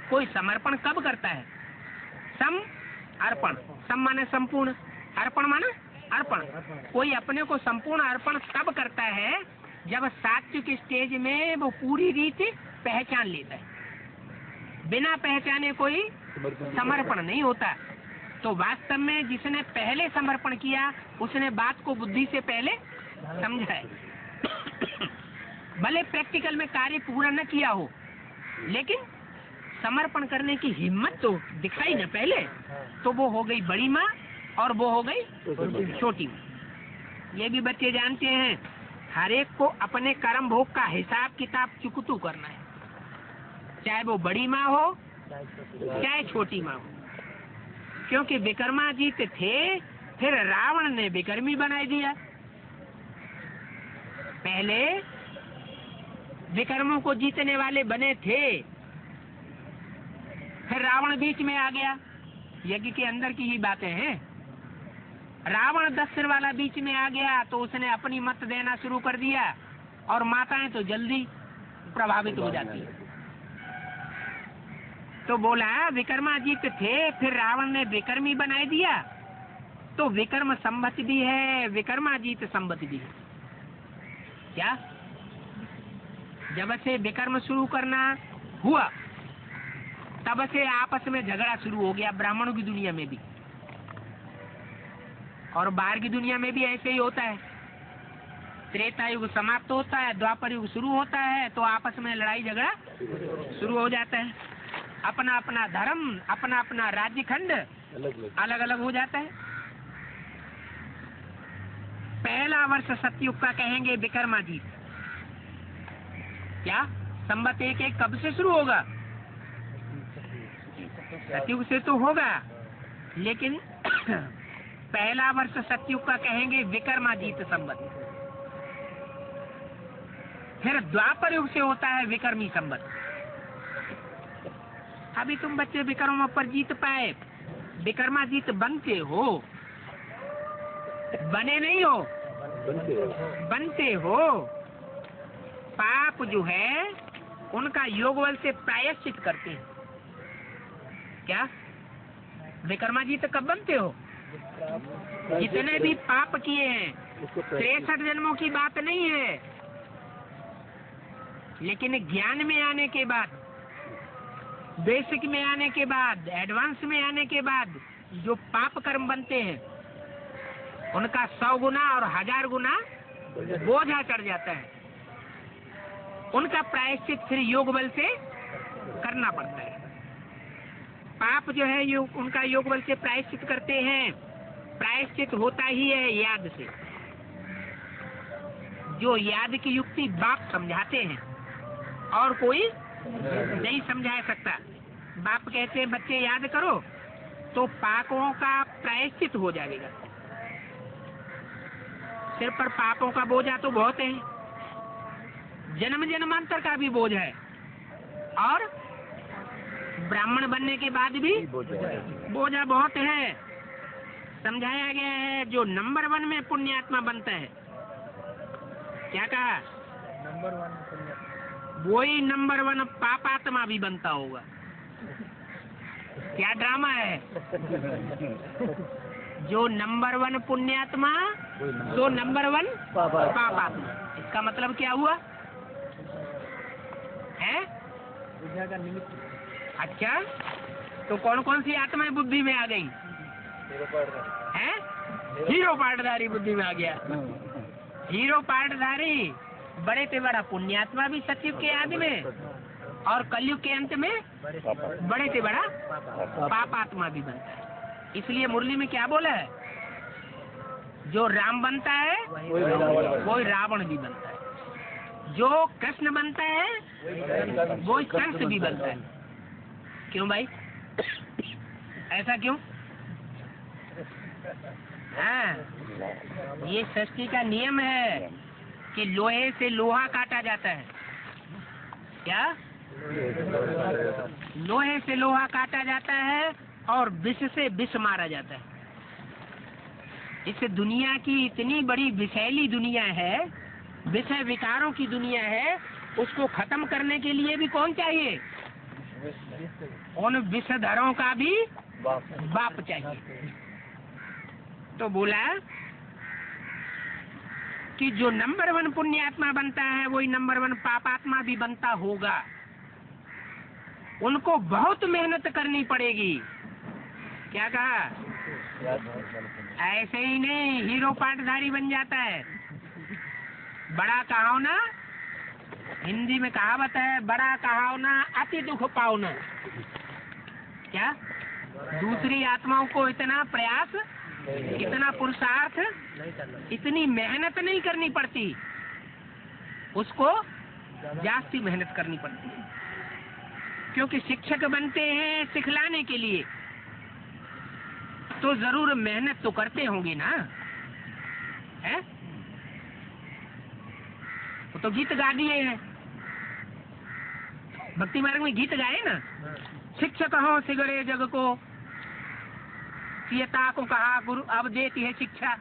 कोई समर्पण कब करता है? सम अर्पण। सम माने संपूर्ण, अर्पण माने अर्पण। कोई अपने को संपूर्ण अर्पण तब करता है जब सात्विक स्टेज में वो पूरी रीति पहचान लेता है। बिना पहचाने कोई समर्पण नहीं होता। तो वास्तव में जिसने पहले समर्पण किया उसने बात को बुद्धि से पहले समझा है। भले प्रैक्टिकल में कार्य पूरा न किया हो, लेकिन समर्पण करने की हिम्मत तो दिखाई न पहले, तो वो हो गई बड़ी माँ और वो हो गई छोटी माँ। ये भी बच्चे जानते हैं, हर एक को अपने कर्म भोग का हिसाब किताब चुकतू करना है, चाहे वो बड़ी माँ हो चाहे छोटी माँ हो। क्योंकि विक्रमादित्य थे, फिर रावण ने विक्रमी बना दिया। पहले विक्रमों को जीतने वाले बने थे, फिर रावण बीच में आ गया। यज्ञ के अंदर की ही बातें हैं। रावण 10 सिर वाला बीच में आ गया तो उसने अपनी मत देना शुरू कर दिया, और माताएं तो जल्दी प्रभावित हो जाती है। तो बोला विक्रमादित्य थे, फिर रावण ने विक्रमी बना दिया। तो विक्रम संवत भी है, विक्रमादित्य संवत भी है। क्या जब से विक्रम शुरू करना हुआ तब से आपस में झगड़ा शुरू हो गया, ब्राह्मणों की दुनिया में भी और बाहर की दुनिया में भी ऐसे ही होता है। त्रेता युग समाप्त होता है, द्वापर युग शुरू होता है, तो आपस में लड़ाई झगड़ा शुरू हो जाता है। अपना अपना धर्म, अपना अपना राज्य खंड अलग अलग हो जाता है। पहला वर्ष सतयुग का कहेंगे विक्रमादित्य। क्या संवत एक कब से शुरू होगा? सतयुग से तो होगा, लेकिन पहला वर्ष सतयुग का कहेंगे विक्रमादित्य संवत। फिर द्वापर युग से होता है विक्रमी संवत। अभी तुम बच्चे विक्रम पर जीत पाए, विक्रमादित्य बनते हो, बने नहीं हो, बनते हो। पाप जो है उनका योग बल से प्रायश्चित करते हैं। क्या विक्रमादित्य कब बनते हो? जितने भी पाप किए हैं, 63 जन्मों की बात नहीं है, लेकिन ज्ञान में आने के बाद, बेसिक में आने के बाद, एडवांस में आने के बाद जो पाप कर्म बनते हैं उनका 100 गुना और 1000 गुना बोझा चढ़ जाता है। उनका प्रायश्चित फिर योग बल से करना पड़ता है। पाप जो है उनका योग बल से प्रायश्चित करते हैं। प्रायश्चित होता ही है याद से। जो याद की युक्ति बाप समझाते हैं और कोई नहीं समझा सकता। बाप कहते हैं बच्चे याद करो तो पापों का प्रायश्चित हो जाएगा। सिर पर पापों का बोझा तो बहुत है, जन्म जन्मांतर का भी बोझ है, और ब्राह्मण बनने के बाद भी बोझा बहुत है। समझाया गया है जो नंबर 1 में पुण्यात्मा बनता है, क्या कहा, नंबर 1 वही नंबर 1 पापात्मा भी बनता होगा। क्या ड्रामा है। जो नंबर 1 पुण्यात्मा तो नंबर 1 पापात्मा। इसका मतलब क्या हुआ है? का निमित्त। अच्छा, तो कौन कौन सी आत्माएं बुद्धि में आ गई है? हीरो पार्टधारी बुद्धि में आ गया। हीरो पार्टधारी बड़े से बड़ा पुण्यात्मा भी सचिव के आदि में, और कलयुग के अंत में बड़े से बड़ा पापात्मा भी बनता है। इसलिए मुरली में क्या बोला है, जो राम बनता है वही रावण भी बनता है, जो कृष्ण बनता है वही कंस भी बनता है। क्यों भाई, ऐसा क्यों? हाँ, ये सृष्टि का नियम है कि लोहे से लोहा काटा जाता है। क्या? लोहे से लोहा काटा जाता है और विष से विष मारा जाता है। इस दुनिया की इतनी बड़ी विषैली दुनिया है, विषय विकारों की दुनिया है, उसको खत्म करने के लिए भी कौन चाहिए? उन विषधरों का भी बाप चाहिए। तो बोला कि जो नंबर 1 पुण्यात्मा बनता है वही नंबर 1 पापात्मा भी बनता होगा। उनको बहुत मेहनत करनी पड़ेगी। क्या कहा? ऐसे ही नहीं हीरो पार्टधारी बन जाता है। बड़ा कहावना, हिंदी में कहावत है, बड़ा कहावना अति दुख पावना। क्या? दूसरी आत्माओं को इतना प्रयास, इतना पुरुषार्थ, इतनी मेहनत नहीं करनी पड़ती, उसको जास्ती मेहनत करनी पड़ती है। क्योंकि शिक्षक बनते हैं सिखलाने के लिए, तो जरूर मेहनत तो करते होंगे ना, है? वो तो गीत गा दिए हैं, भक्ति मार्ग में गीत गाए ना, शिक्षक हो सिगरे जग को, पियता को कहा गुरु अब देती है शिक्षा।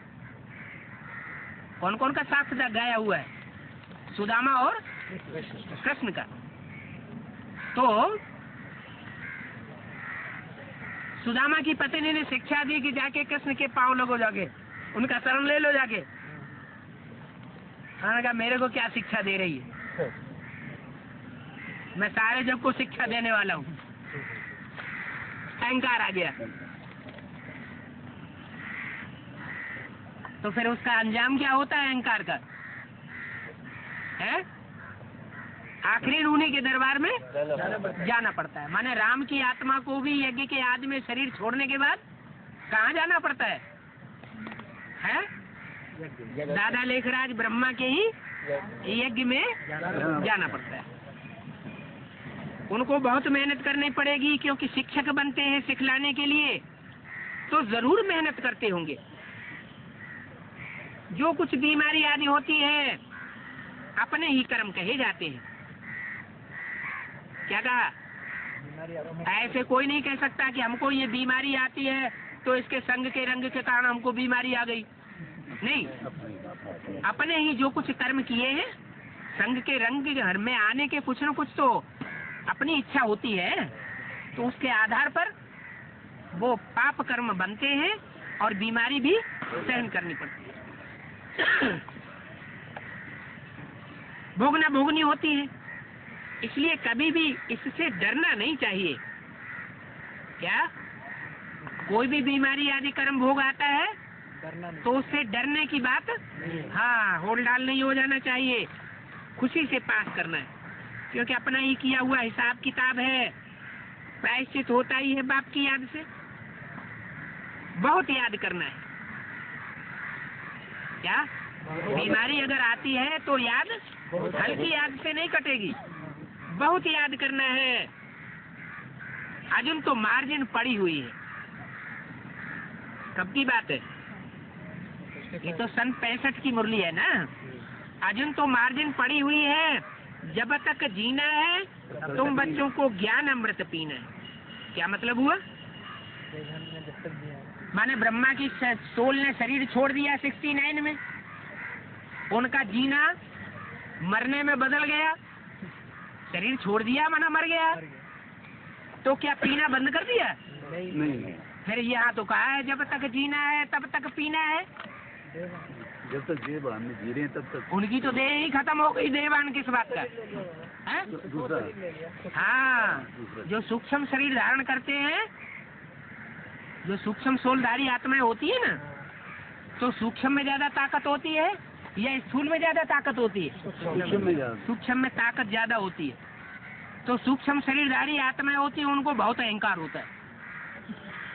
कौन कौन का शास्त्र गाया हुआ है? सुदामा और कृष्ण का। तो सुदामा की पत्नी ने शिक्षा दी कि जाके कृष्ण के पांव लगो, जाके उनका शरण ले लो जाके। उन्होंने कहा मेरे को क्या शिक्षा दे रही है, मैं सारे जग को शिक्षा देने वाला हूँ। अहंकार आ गया। तो फिर उसका अंजाम क्या होता है अहंकार का? है आखिरी उन्हीं के दरबार में जाना पड़ता है। माने राम की आत्मा को भी यज्ञ के आदि में शरीर छोड़ने के बाद कहाँ जाना पड़ता है? दादा लेखराज ब्रह्मा के ही यज्ञ में जाना पड़ता है। उनको बहुत मेहनत करनी पड़ेगी, क्योंकि शिक्षक बनते हैं सिखलाने के लिए, तो जरूर मेहनत करते होंगे। जो कुछ बीमारी आदि होती है अपने ही कर्म कहे जाते हैं। क्या कहा? ऐसे कोई नहीं कह सकता कि हमको ये बीमारी आती है तो इसके संग के रंग के कारण हमको बीमारी आ गई। नहीं, अपने ही जो कुछ कर्म किए हैं, संग के रंग के घर में आने के कुछ न कुछ तो अपनी इच्छा होती है, तो उसके आधार पर वो पाप कर्म बनते हैं और बीमारी भी सहन करनी पड़ती है। भोगना भोगनी होती है। इसलिए कभी भी इससे डरना नहीं चाहिए। क्या? कोई भी बीमारी आदि कर्म भोग आता है तो उससे डरने की बात, हाँ, होल डाल नहीं हो जाना चाहिए, खुशी से पास करना है। क्योंकि अपना ही किया हुआ हिसाब किताब है, प्रायश्चित होता ही है बाप की याद से। बहुत याद करना है। क्या? बीमारी अगर आती है तो याद हल्की याद से नहीं कटेगी, बहुत याद करना है। अर्जुन तो मार्जिन पड़ी हुई है। कब की बात है? ये तो सन 65 की मुरली है ना। अर्जुन तो मार्जिन पड़ी हुई है। जब तक जीना है तुम बच्चों को ज्ञान अमृत पीना है। क्या मतलब हुआ? माने ब्रह्मा की सोल ने शरीर छोड़ दिया 69 में, उनका जीना मरने में बदल गया। शरीर छोड़ दिया माना मर गया, तो क्या पीना बंद कर दिया? नहीं, फिर यहाँ तो कहा है जब तक जीना है तब तक पीना है। जब तक देवान में जी रहे हैं तब तक। उनकी तो देह ही खत्म हो गई, देवान किस बात का है? दूसरा हाँ, जो सूक्ष्म शरीर धारण करते हैं, जो सूक्ष्म सोलधारी आत्माएं होती है ना, तो सूक्ष्म में ज्यादा ताकत होती है या स्थूल में ज्यादा ताकत होती है? सूक्ष्म में ताकत ज्यादा होती है। तो सूक्ष्म शरीरधारी आत्माएं होती है, उनको बहुत अहंकार होता है।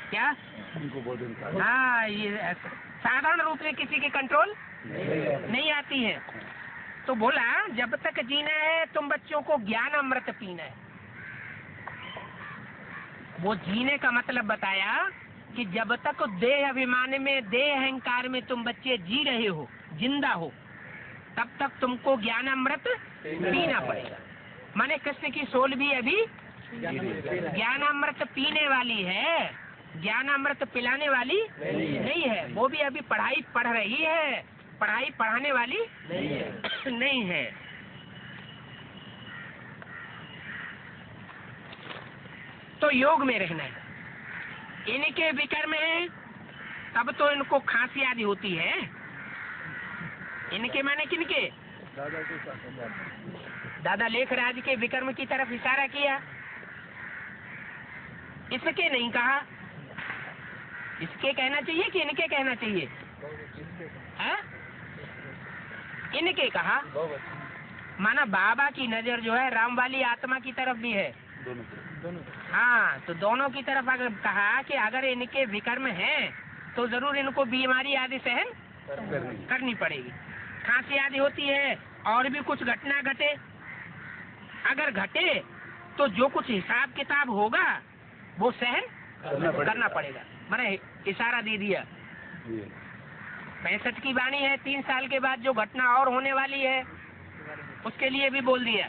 क्या? उनको बहुत अहंकार। हाँ, ये साधारण रूप में किसी के कंट्रोल नहीं आती है। तो बोला जब तक जीना है तुम बच्चों को ज्ञान अमृत पीना है। वो जीने का मतलब बताया कि जब तक देह अभिमान में, देह अहंकार में तुम बच्चे जी रहे हो, जिंदा हो, तब तक तुमको ज्ञान अमृत पीना पड़ेगा। माने कृष्ण की सोल भी अभी ज्ञान अमृत पीने वाली है, ज्ञान अमृत पिलाने वाली नहीं है। वो भी अभी पढ़ाई पढ़ रही है, पढ़ाई पढ़ाने वाली नहीं है। तो योग में रहना है। इनके विकर्म है तब तो इनको खांसी आदि होती है। इनके माने किनके? दादा लेखराज के विकर्म की तरफ इशारा किया। इसके नहीं कहा। इसके कहना चाहिए कि इनके कहना चाहिए? है? इनके कहा। माना बाबा की नजर जो है राम वाली आत्मा की तरफ भी है। हाँ, तो दोनों की तरफ अगर कहा कि अगर इनके विकर्म हैं तो जरूर इनको बीमारी आदि सहन करनी पड़ेगी। खांसी आदि होती है और भी कुछ घटना घटे, अगर घटे तो जो कुछ हिसाब किताब होगा वो सहन करना पड़ेगा। मैंने इशारा दे दिया। 65 की वाणी है, 3 साल के बाद जो घटना और होने वाली है उसके लिए भी बोल दिया।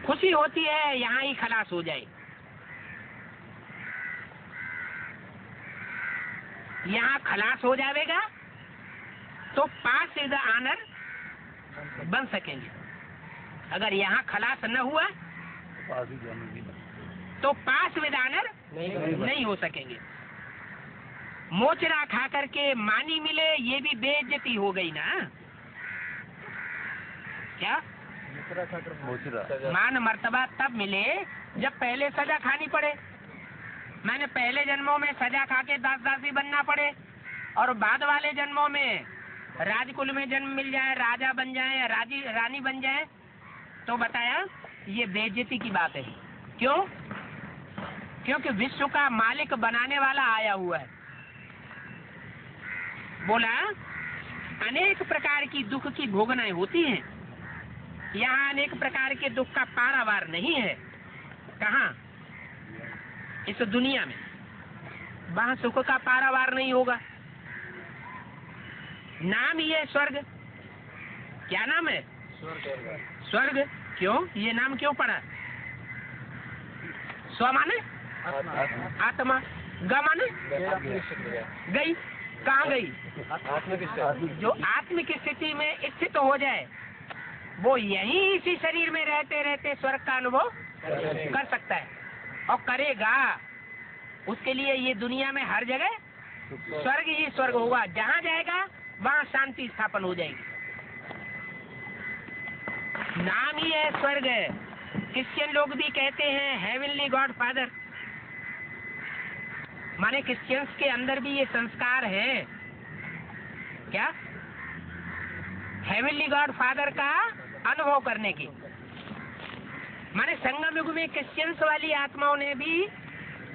खुशी होती है यहाँ ही खलास हो जाए। यहाँ खलास हो जाएगा तो पास विद ऑनर बन सकेंगे। अगर यहाँ खलास न हुआ तो पास विद ऑनर नहीं हो सकेंगे। मोचरा खा करके मानी मिले, ये भी बेइज्जती हो गई ना। क्या? मान मर्तबा तब मिले जब पहले सजा खानी पड़े। मैंने पहले जन्मों में सजा खा के दास दासी बनना पड़े और बाद वाले जन्मों में राजकुल में जन्म मिल जाए, राजा बन जाए, रानी बन जाए, तो बताया ये बेइज्जती की बात है। क्यों? क्योंकि विश्व का मालिक बनाने वाला आया हुआ है। बोला अनेक प्रकार की दुख की भोगनाएं होती हैं, यहाँ अनेक प्रकार के दुख का पारावार नहीं है। कहाँ? इस दुनिया में। वहाँ सुख का पारावार नहीं होगा। नाम ही है स्वर्ग। क्या नाम है? स्वर्ग। क्यों? ये नाम क्यों पड़ा? स्व माने आत्मा, ग माने गई। कहाँ गई? जो आत्मिक स्थिति में स्थित हो जाए वो यही इसी शरीर में रहते रहते स्वर्ग का अनुभव कर सकता है और करेगा। उसके लिए ये दुनिया में हर जगह स्वर्ग ही स्वर्ग होगा। जहाँ जाएगा वहाँ शांति स्थापन हो जाएगी। नाम ही है स्वर्ग। क्रिश्चियन लोग भी कहते हैं हेवनली गॉड फादर। माने क्रिश्चियंस के अंदर भी ये संस्कार है। क्या? हेवनली गॉड फादर का अनुभव करने की। माने संगम युग में क्रिश्चियंस वाली आत्माओं ने भी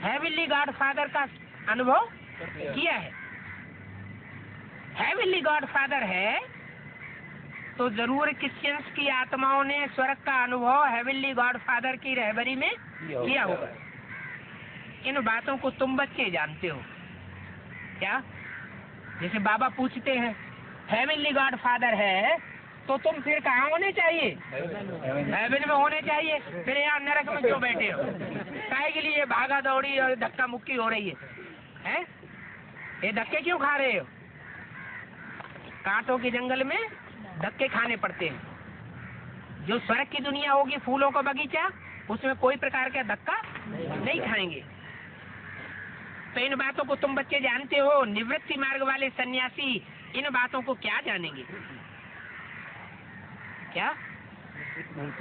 हेवनली गॉड फादर का अनुभव किया है। हेवनली गॉड फादर है तो जरूर क्रिश्चियंस की आत्माओं ने स्वर्ग का अनुभव हेवनली गॉड फादर की रहबरी में किया होगा। इन बातों को तुम बच्चे जानते हो क्या? जैसे बाबा पूछते हैं हेवनली गॉड फादर है तो तुम फिर कहाँ होने चाहिए? हेवन में होने चाहिए। फिर यहाँ नरक में क्यों बैठे हो? काहे के लिए भागा दौड़ी और धक्का मुक्की हो रही है? ये धक्के क्यों खा रहे हो? कांटों के जंगल में धक्के खाने पड़ते हैं। जो स्वर्ग की दुनिया होगी, फूलों का बगीचा, उसमें कोई प्रकार का धक्का नहीं खाएंगे। तो इन बातों को तुम बच्चे जानते हो। निवृत्ति मार्ग वाले सन्यासी इन बातों को क्या जानेंगे? क्या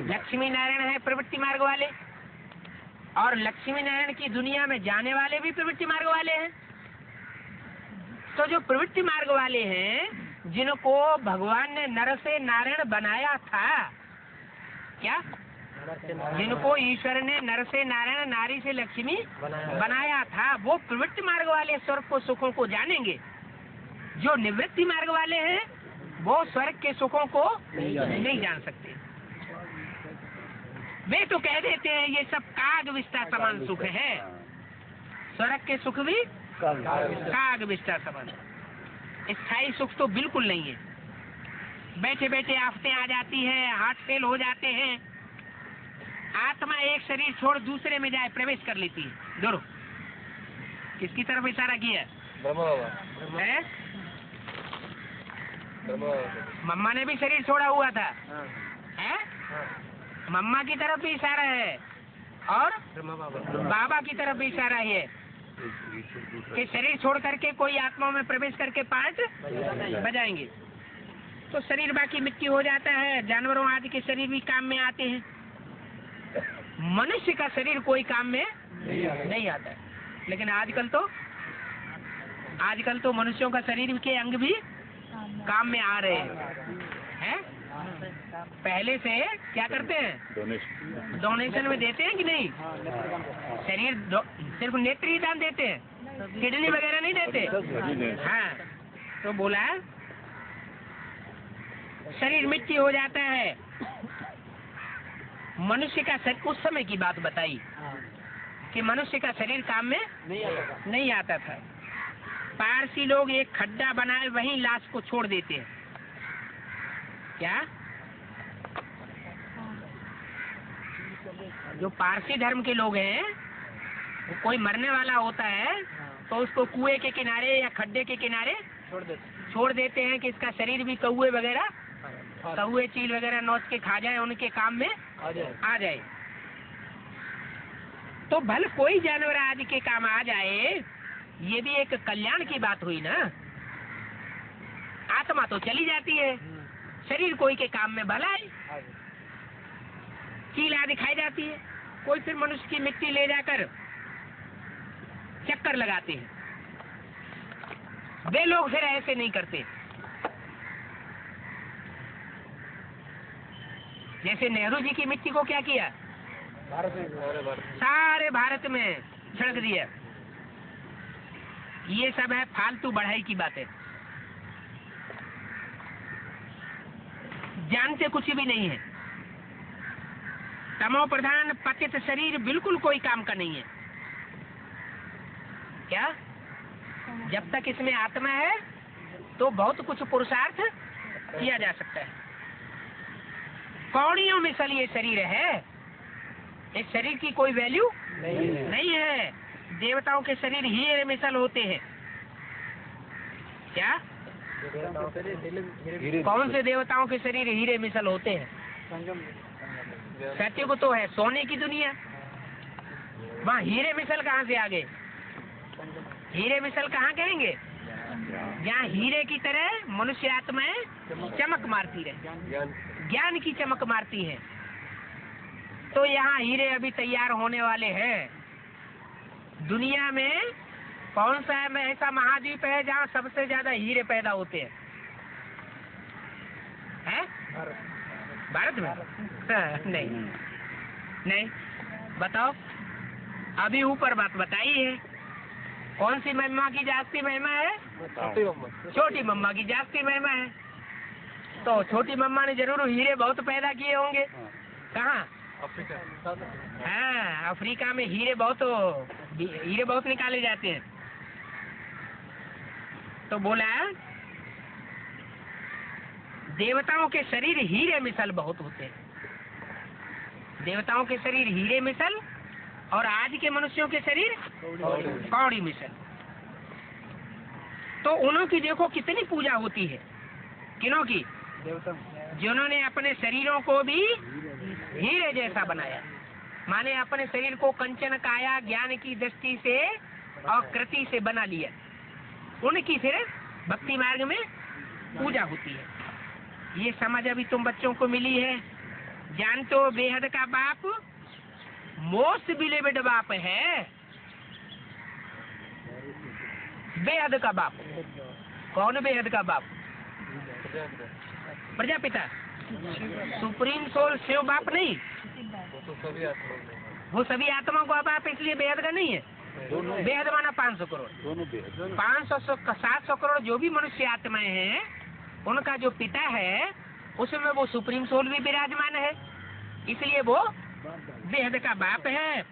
लक्ष्मी नारायण है प्रवृत्ति मार्ग वाले, और लक्ष्मी नारायण की दुनिया में जाने वाले भी प्रवृत्ति मार्ग वाले हैं। तो जो प्रवृत्ति मार्ग वाले हैं, जिनको भगवान ने नर से नारायण बनाया था, क्या जिनको ईश्वर ने नर से नारायण नारी से लक्ष्मी बनाया था, वो प्रवृत्ति मार्ग वाले स्वर्ग को सुखों को जानेंगे। जो निवृत्ति मार्ग वाले हैं वो स्वर्ग के सुखों को नहीं जान सकते। वे तो कह देते हैं ये सब काग विस्ता समान सुख है। स्वर्ग के सुख भी काग विस्ता समान, स्थायी सुख तो बिल्कुल नहीं है। बैठे बैठे आफतें आ जाती है, हार्ट फेल हो जाते हैं, आत्मा एक शरीर छोड़ दूसरे में जाए प्रवेश कर लेती है। दोनों किसकी तरफ इशारा किया? ब्रह्मा बाबा। है? ब्रह्मा बाबा। मम्मा ने भी शरीर छोड़ा हुआ था, है? मम्मा की तरफ भी इशारा है और बाबा की तरफ भी इशारा है कि शरीर छोड़ करके कोई आत्माओं में प्रवेश करके पार्ट बजाएंगे। तो शरीर बाकी मिट्टी हो जाता है। जानवरों आदि के शरीर भी काम में आते हैं। मनुष्य का शरीर कोई काम में नहीं आता है। लेकिन आजकल तो मनुष्यों का शरीर के अंग भी काम में आ रहे हैं। पहले से क्या करते हैं? डोनेशन में देते हैं कि नहीं? शरीर सिर्फ नेत्र ही दान देते हैं, किडनी वगैरह नहीं देते। हाँ, तो बोला शरीर मिट्टी हो जाता है। मनुष्य का शरीर, उस समय की बात बताई कि मनुष्य का शरीर काम में नहीं आता था। पारसी लोग एक खड्डा बनाए वहीं लाश को छोड़ देते हैं। क्या? जो पारसी धर्म के लोग हैं, वो कोई मरने वाला होता है तो उसको कुएं के किनारे या खड्डे के किनारे छोड़ देते हैं कि इसका शरीर भी कौए वगैरह, कौए चील वगैरह नोच के खा जाए, उनके काम में आ जाए। तो भले कोई जानवर आदि के काम आ जाए, ये भी एक कल्याण की बात हुई ना। आत्मा तो चली जाती है, शरीर कोई के काम में भला है। चील आदि खाई जाती है, कोई फिर मनुष्य की मिट्टी ले जाकर चक्कर लगाते हैं। वे लोग फिर ऐसे नहीं करते। जैसे नेहरू जी की मिट्टी को क्या किया? सारे भारत में छिड़क दिया। ये सब है फालतू बढ़ाई की बातें, जानते कुछ भी नहीं है। तमो प्रधान पतित शरीर बिल्कुल कोई काम का नहीं है। क्या? जब तक इसमें आत्मा है तो बहुत कुछ पुरुषार्थ किया जा सकता है। कौड़ियों में सल ये शरीर है, इस शरीर की कोई वैल्यू नहीं है। देवताओं के शरीर हीरे मिसल होते हैं। क्या? कौन से देवताओं के शरीर हीरे मिसल होते हैं? सत्य को तो है सोने की दुनिया, वहाँ हीरे मिसल कहाँ से आ गए? हीरे मिसल कहाँ कहेंगे? जहाँ हीरे की तरह मनुष्य आत्माएं चमक मारती रहे, ज्ञान की चमक मारती है। तो यहाँ हीरे अभी तैयार होने वाले हैं। दुनिया में कौन सा ऐसा महाद्वीप है जहाँ सबसे ज्यादा हीरे पैदा होते हैं? है? भारत में? नहीं, बताओ। अभी ऊपर बात बताई है कौन सी महिमा की जागती महिमा है? छोटी मम्मा की जागती महिमा है। तो छोटी मम्मा ने जरूर हीरे बहुत पैदा किए होंगे। कहाँ? हाँ, अफ्रीका में हीरे बहुत निकाले जाते हैं। तो बोला देवताओं के शरीर हीरे मिसल बहुत होते हैं। देवताओं के शरीर हीरे मिसल और आज के मनुष्यों के शरीर कौड़ी मिसल। तो उन्हों की देखो कितनी पूजा होती है। किनों की? जिन्होंने अपने शरीरों को भी हीरे जैसा बनाया, माने अपने शरीर को कंचन काया ज्ञान की दृष्टि से और कृति से बना लिया, उनकी फिर भक्ति मार्ग में पूजा होती है। ये समझ अभी तुम बच्चों को मिली है। जानते हो बेहद का बाप मोस्ट बिलीवेड बाप है। बेहद का बाप कौन? बेहद का बाप प्रजापिता, सुप्रीम सोल शिव बाप नहीं, वो सभी आत्माओं का बाप, इसलिए बेहद का नहीं है। बेहद माना 500 करोड़, 700 करोड़ जो भी मनुष्य आत्माएं हैं, उनका जो पिता है उसमें वो सुप्रीम सोल भी विराजमान है, इसलिए वो बेहद का बाप है,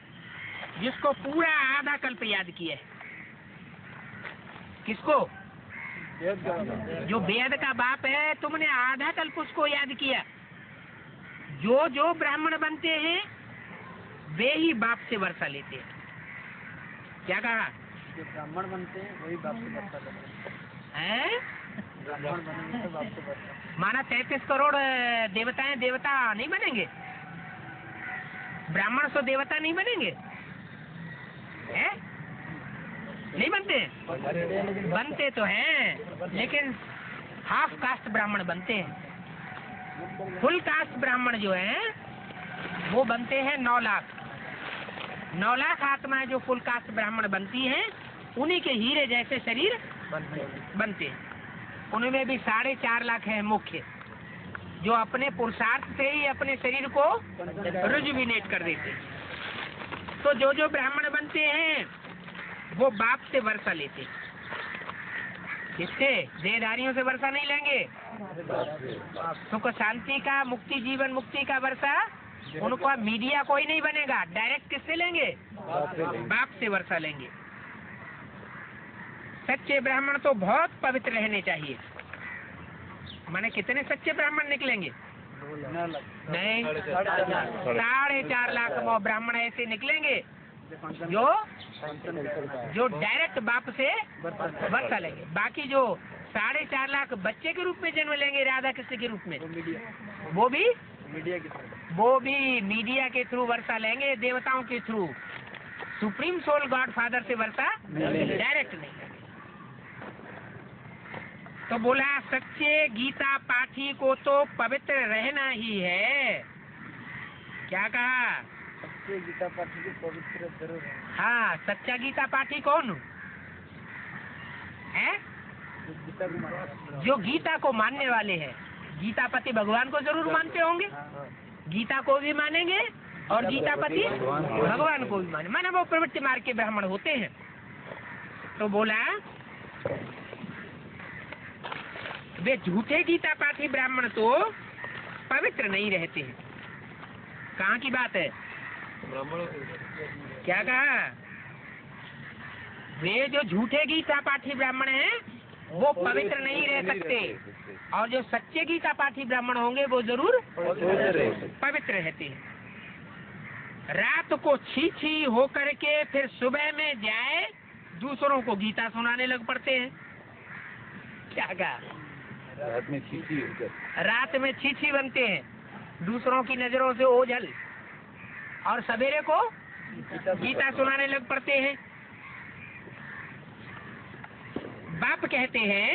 जिसको पूरा आधा कल्प याद किया है। किसको? जो बेहद का बाप है, तुमने आधा कल्प उसको याद किया। जो जो ब्राह्मण बनते हैं वे ही बाप से वर्षा लेते हैं। क्या कहा? जो ब्राह्मण बनते हैं वही बाप से वर्षा लेते हैं। ब्राह्मण बनेंगे तो बाप से वर्षा। माना 33 करोड़ देवताएं देवता नहीं बनेंगे? ब्राह्मण तो देवता नहीं बनेंगे? हैं? नहीं बनते? बनते तो हैं, लेकिन हाफ कास्ट ब्राह्मण बनते हैं। फुल कास्ट ब्राह्मण जो हैं वो बनते हैं 9 लाख। 9 लाख आत्माएं जो फुल कास्ट ब्राह्मण बनती हैं, उन्हीं के हीरे जैसे शरीर बनते हैं। उनमें भी 4.5 लाख है मुख्य, जो अपने पुरुषार्थ से ही अपने शरीर को रिजुविनेट कर देते। तो जो जो ब्राह्मण बनते हैं वो बाप से वर्षा लेते। किससे? देहधारियों से वर्षा नहीं लेंगे। सुख शांति का, मुक्ति जीवन मुक्ति का वर्षा उनको मीडिया कोई नहीं बनेगा। डायरेक्ट किससे लेंगे? बाप से वर्षा लेंगे। सच्चे ब्राह्मण तो बहुत पवित्र रहने चाहिए। माने कितने सच्चे ब्राह्मण निकलेंगे? नहीं, 4.5 लाख ब्राह्मण ऐसे निकलेंगे जो डायरेक्ट बाप से वर्षा लेंगे। बाकी जो 4.5 लाख बच्चे के रूप में जन्म लेंगे राधा कृष्ण के रूप में, वो भी मीडिया के थ्रू वर्षा लेंगे, देवताओं के through. Supreme soul God father से वर्षा डायरेक्ट नहीं। तो बोला सच्चे गीता पाठी को तो पवित्र रहना ही है। क्या कहा? सच्चे गीता पाठी को पवित्र जरूर है। हाँ, सच्चा गीता पाठी कौन है? जो गीता को मानने वाले हैं। गीतापति भगवान को जरूर मानते होंगे, गीता को भी मानेंगे और गीतापति भगवान को भी माने, माना वो प्रवृत्ति मार्ग के ब्राह्मण होते हैं। तो बोला वे झूठे गीता पाठी ब्राह्मण तो पवित्र नहीं रहते हैं। कहाँ की बात है? क्या कहा? वे जो झूठे गीता पाठी ब्राह्मण हैं वो पवित्र नहीं रह सकते, और जो सच्चे गीता पाठी ब्राह्मण होंगे वो जरूर पवित्र रहते हैं। रात को छी होकर के फिर सुबह में जाए दूसरों को गीता सुनाने लग पड़ते हैं। क्या कहा? रात में छी बनते हैं, दूसरों की नजरों से ओझल, और सवेरे को गीता सुनाने लग पड़ते हैं। बाप कहते हैं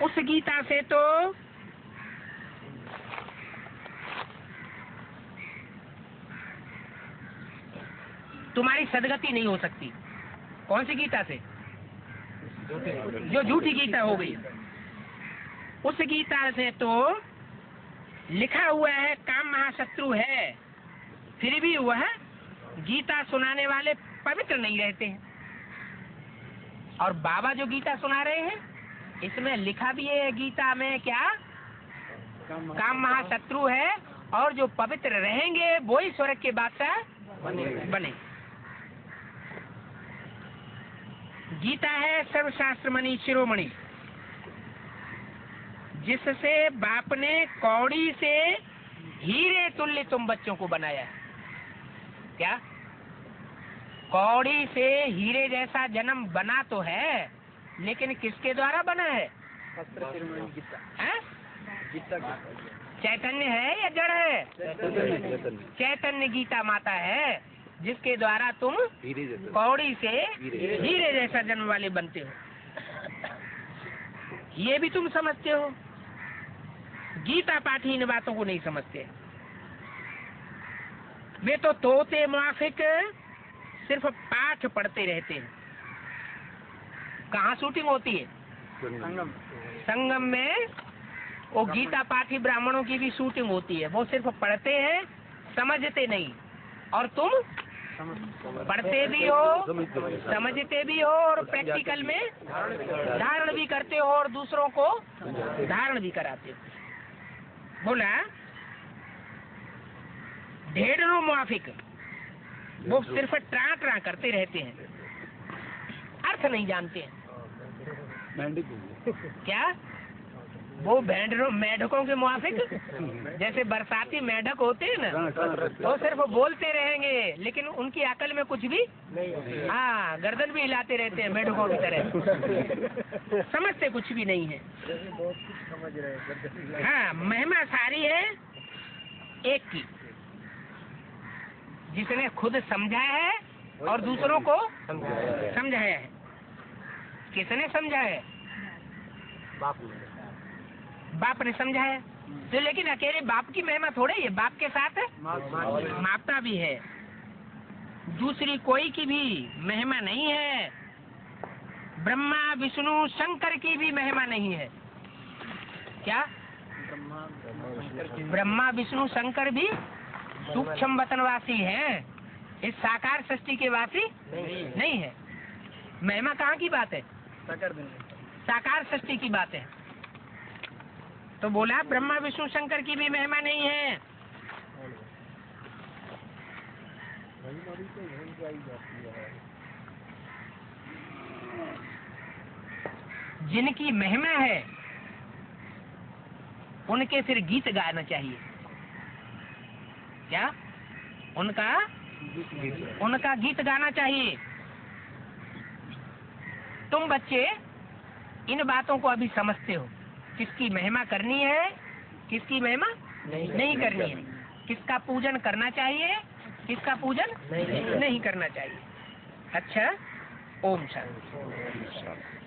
उस गीता से तो तुम्हारी सदगति नहीं हो सकती। कौन सी गीता से? जो झूठी गीता हो गई। उस गीता से तो लिखा हुआ है काम महाशत्रु है, फिर भी वह गीता सुनाने वाले पवित्र नहीं रहते हैं। और बाबा जो गीता सुना रहे हैं इसमें लिखा भी है गीता में क्या, काम महाशत्रु है और जो पवित्र रहेंगे वो ही स्वर्ग के बादशाह बने। गीता है सर्वशास्त्र मणि शिरोमणि, जिससे बाप ने कौड़ी से हीरे तुल्य तुम बच्चों को बनाया है। क्या कौड़ी से हीरे जैसा जन्म बना तो है, लेकिन किसके द्वारा बना है? चैतन्य है या जड़ है? चैतन्य गीता माता है, जिसके द्वारा तुम कौड़ी से हीरे जैसा जन्म वाले बनते हो। ये भी तुम समझते हो, गीता पाठी इन बातों को नहीं समझते। वे तो तोते माफिक सिर्फ पाठ पढ़ते रहते हैं। कहाँ शूटिंग होती है? संगम में वो गीता पाठी ब्राह्मणों की भी शूटिंग होती है। वो सिर्फ पढ़ते हैं, समझते नहीं। और तुम पढ़ते भी हो, समझते भी हो और प्रैक्टिकल में धारण भी करते हो और दूसरों को धारण भी कराते हो। बोला ढेरों मुआफिक वो सिर्फ ट्रा ट्रा करते रहते हैं, अर्थ नहीं जानते हैं। क्या वो मेढकों के मुआफिक, जैसे बरसाती मेढक होते हैं ना, वो सिर्फ बोलते रहेंगे लेकिन उनकी अकल में कुछ भी, हाँ गर्दन भी हिलाते रहते हैं मेढकों की तरह, समझते कुछ भी नहीं है। हाँ महिमा सारी है एक की, जिसने खुद समझा है और दूसरों को समझाया है। किसने समझा है? बाप ने समझा है। तो लेकिन अकेले बाप की महिमा थोड़े ही है, बाप के साथ माता भी है, दूसरी कोई की भी महिमा नहीं है। ब्रह्मा विष्णु शंकर की भी महिमा नहीं है। क्या ब्रह्मा विष्णु शंकर भी सूक्ष्म वतनवासी हैं, इस साकार सृष्टि के वासी नहीं है। महिमा कहाँ की बात है? साकार सृष्टि की बात है। तो बोला ब्रह्मा विष्णु शंकर की भी महिमा नहीं है। जिनकी महिमा है उनके फिर गीत गाना चाहिए। क्या उनका गीत गाना चाहिए। तुम बच्चे इन बातों को अभी समझते हो, किसकी महिमा करनी है, किसकी महिमा नहीं करनी है, किसका पूजन करना चाहिए, किसका पूजन नहीं करना चाहिए। अच्छा, ओम शांति।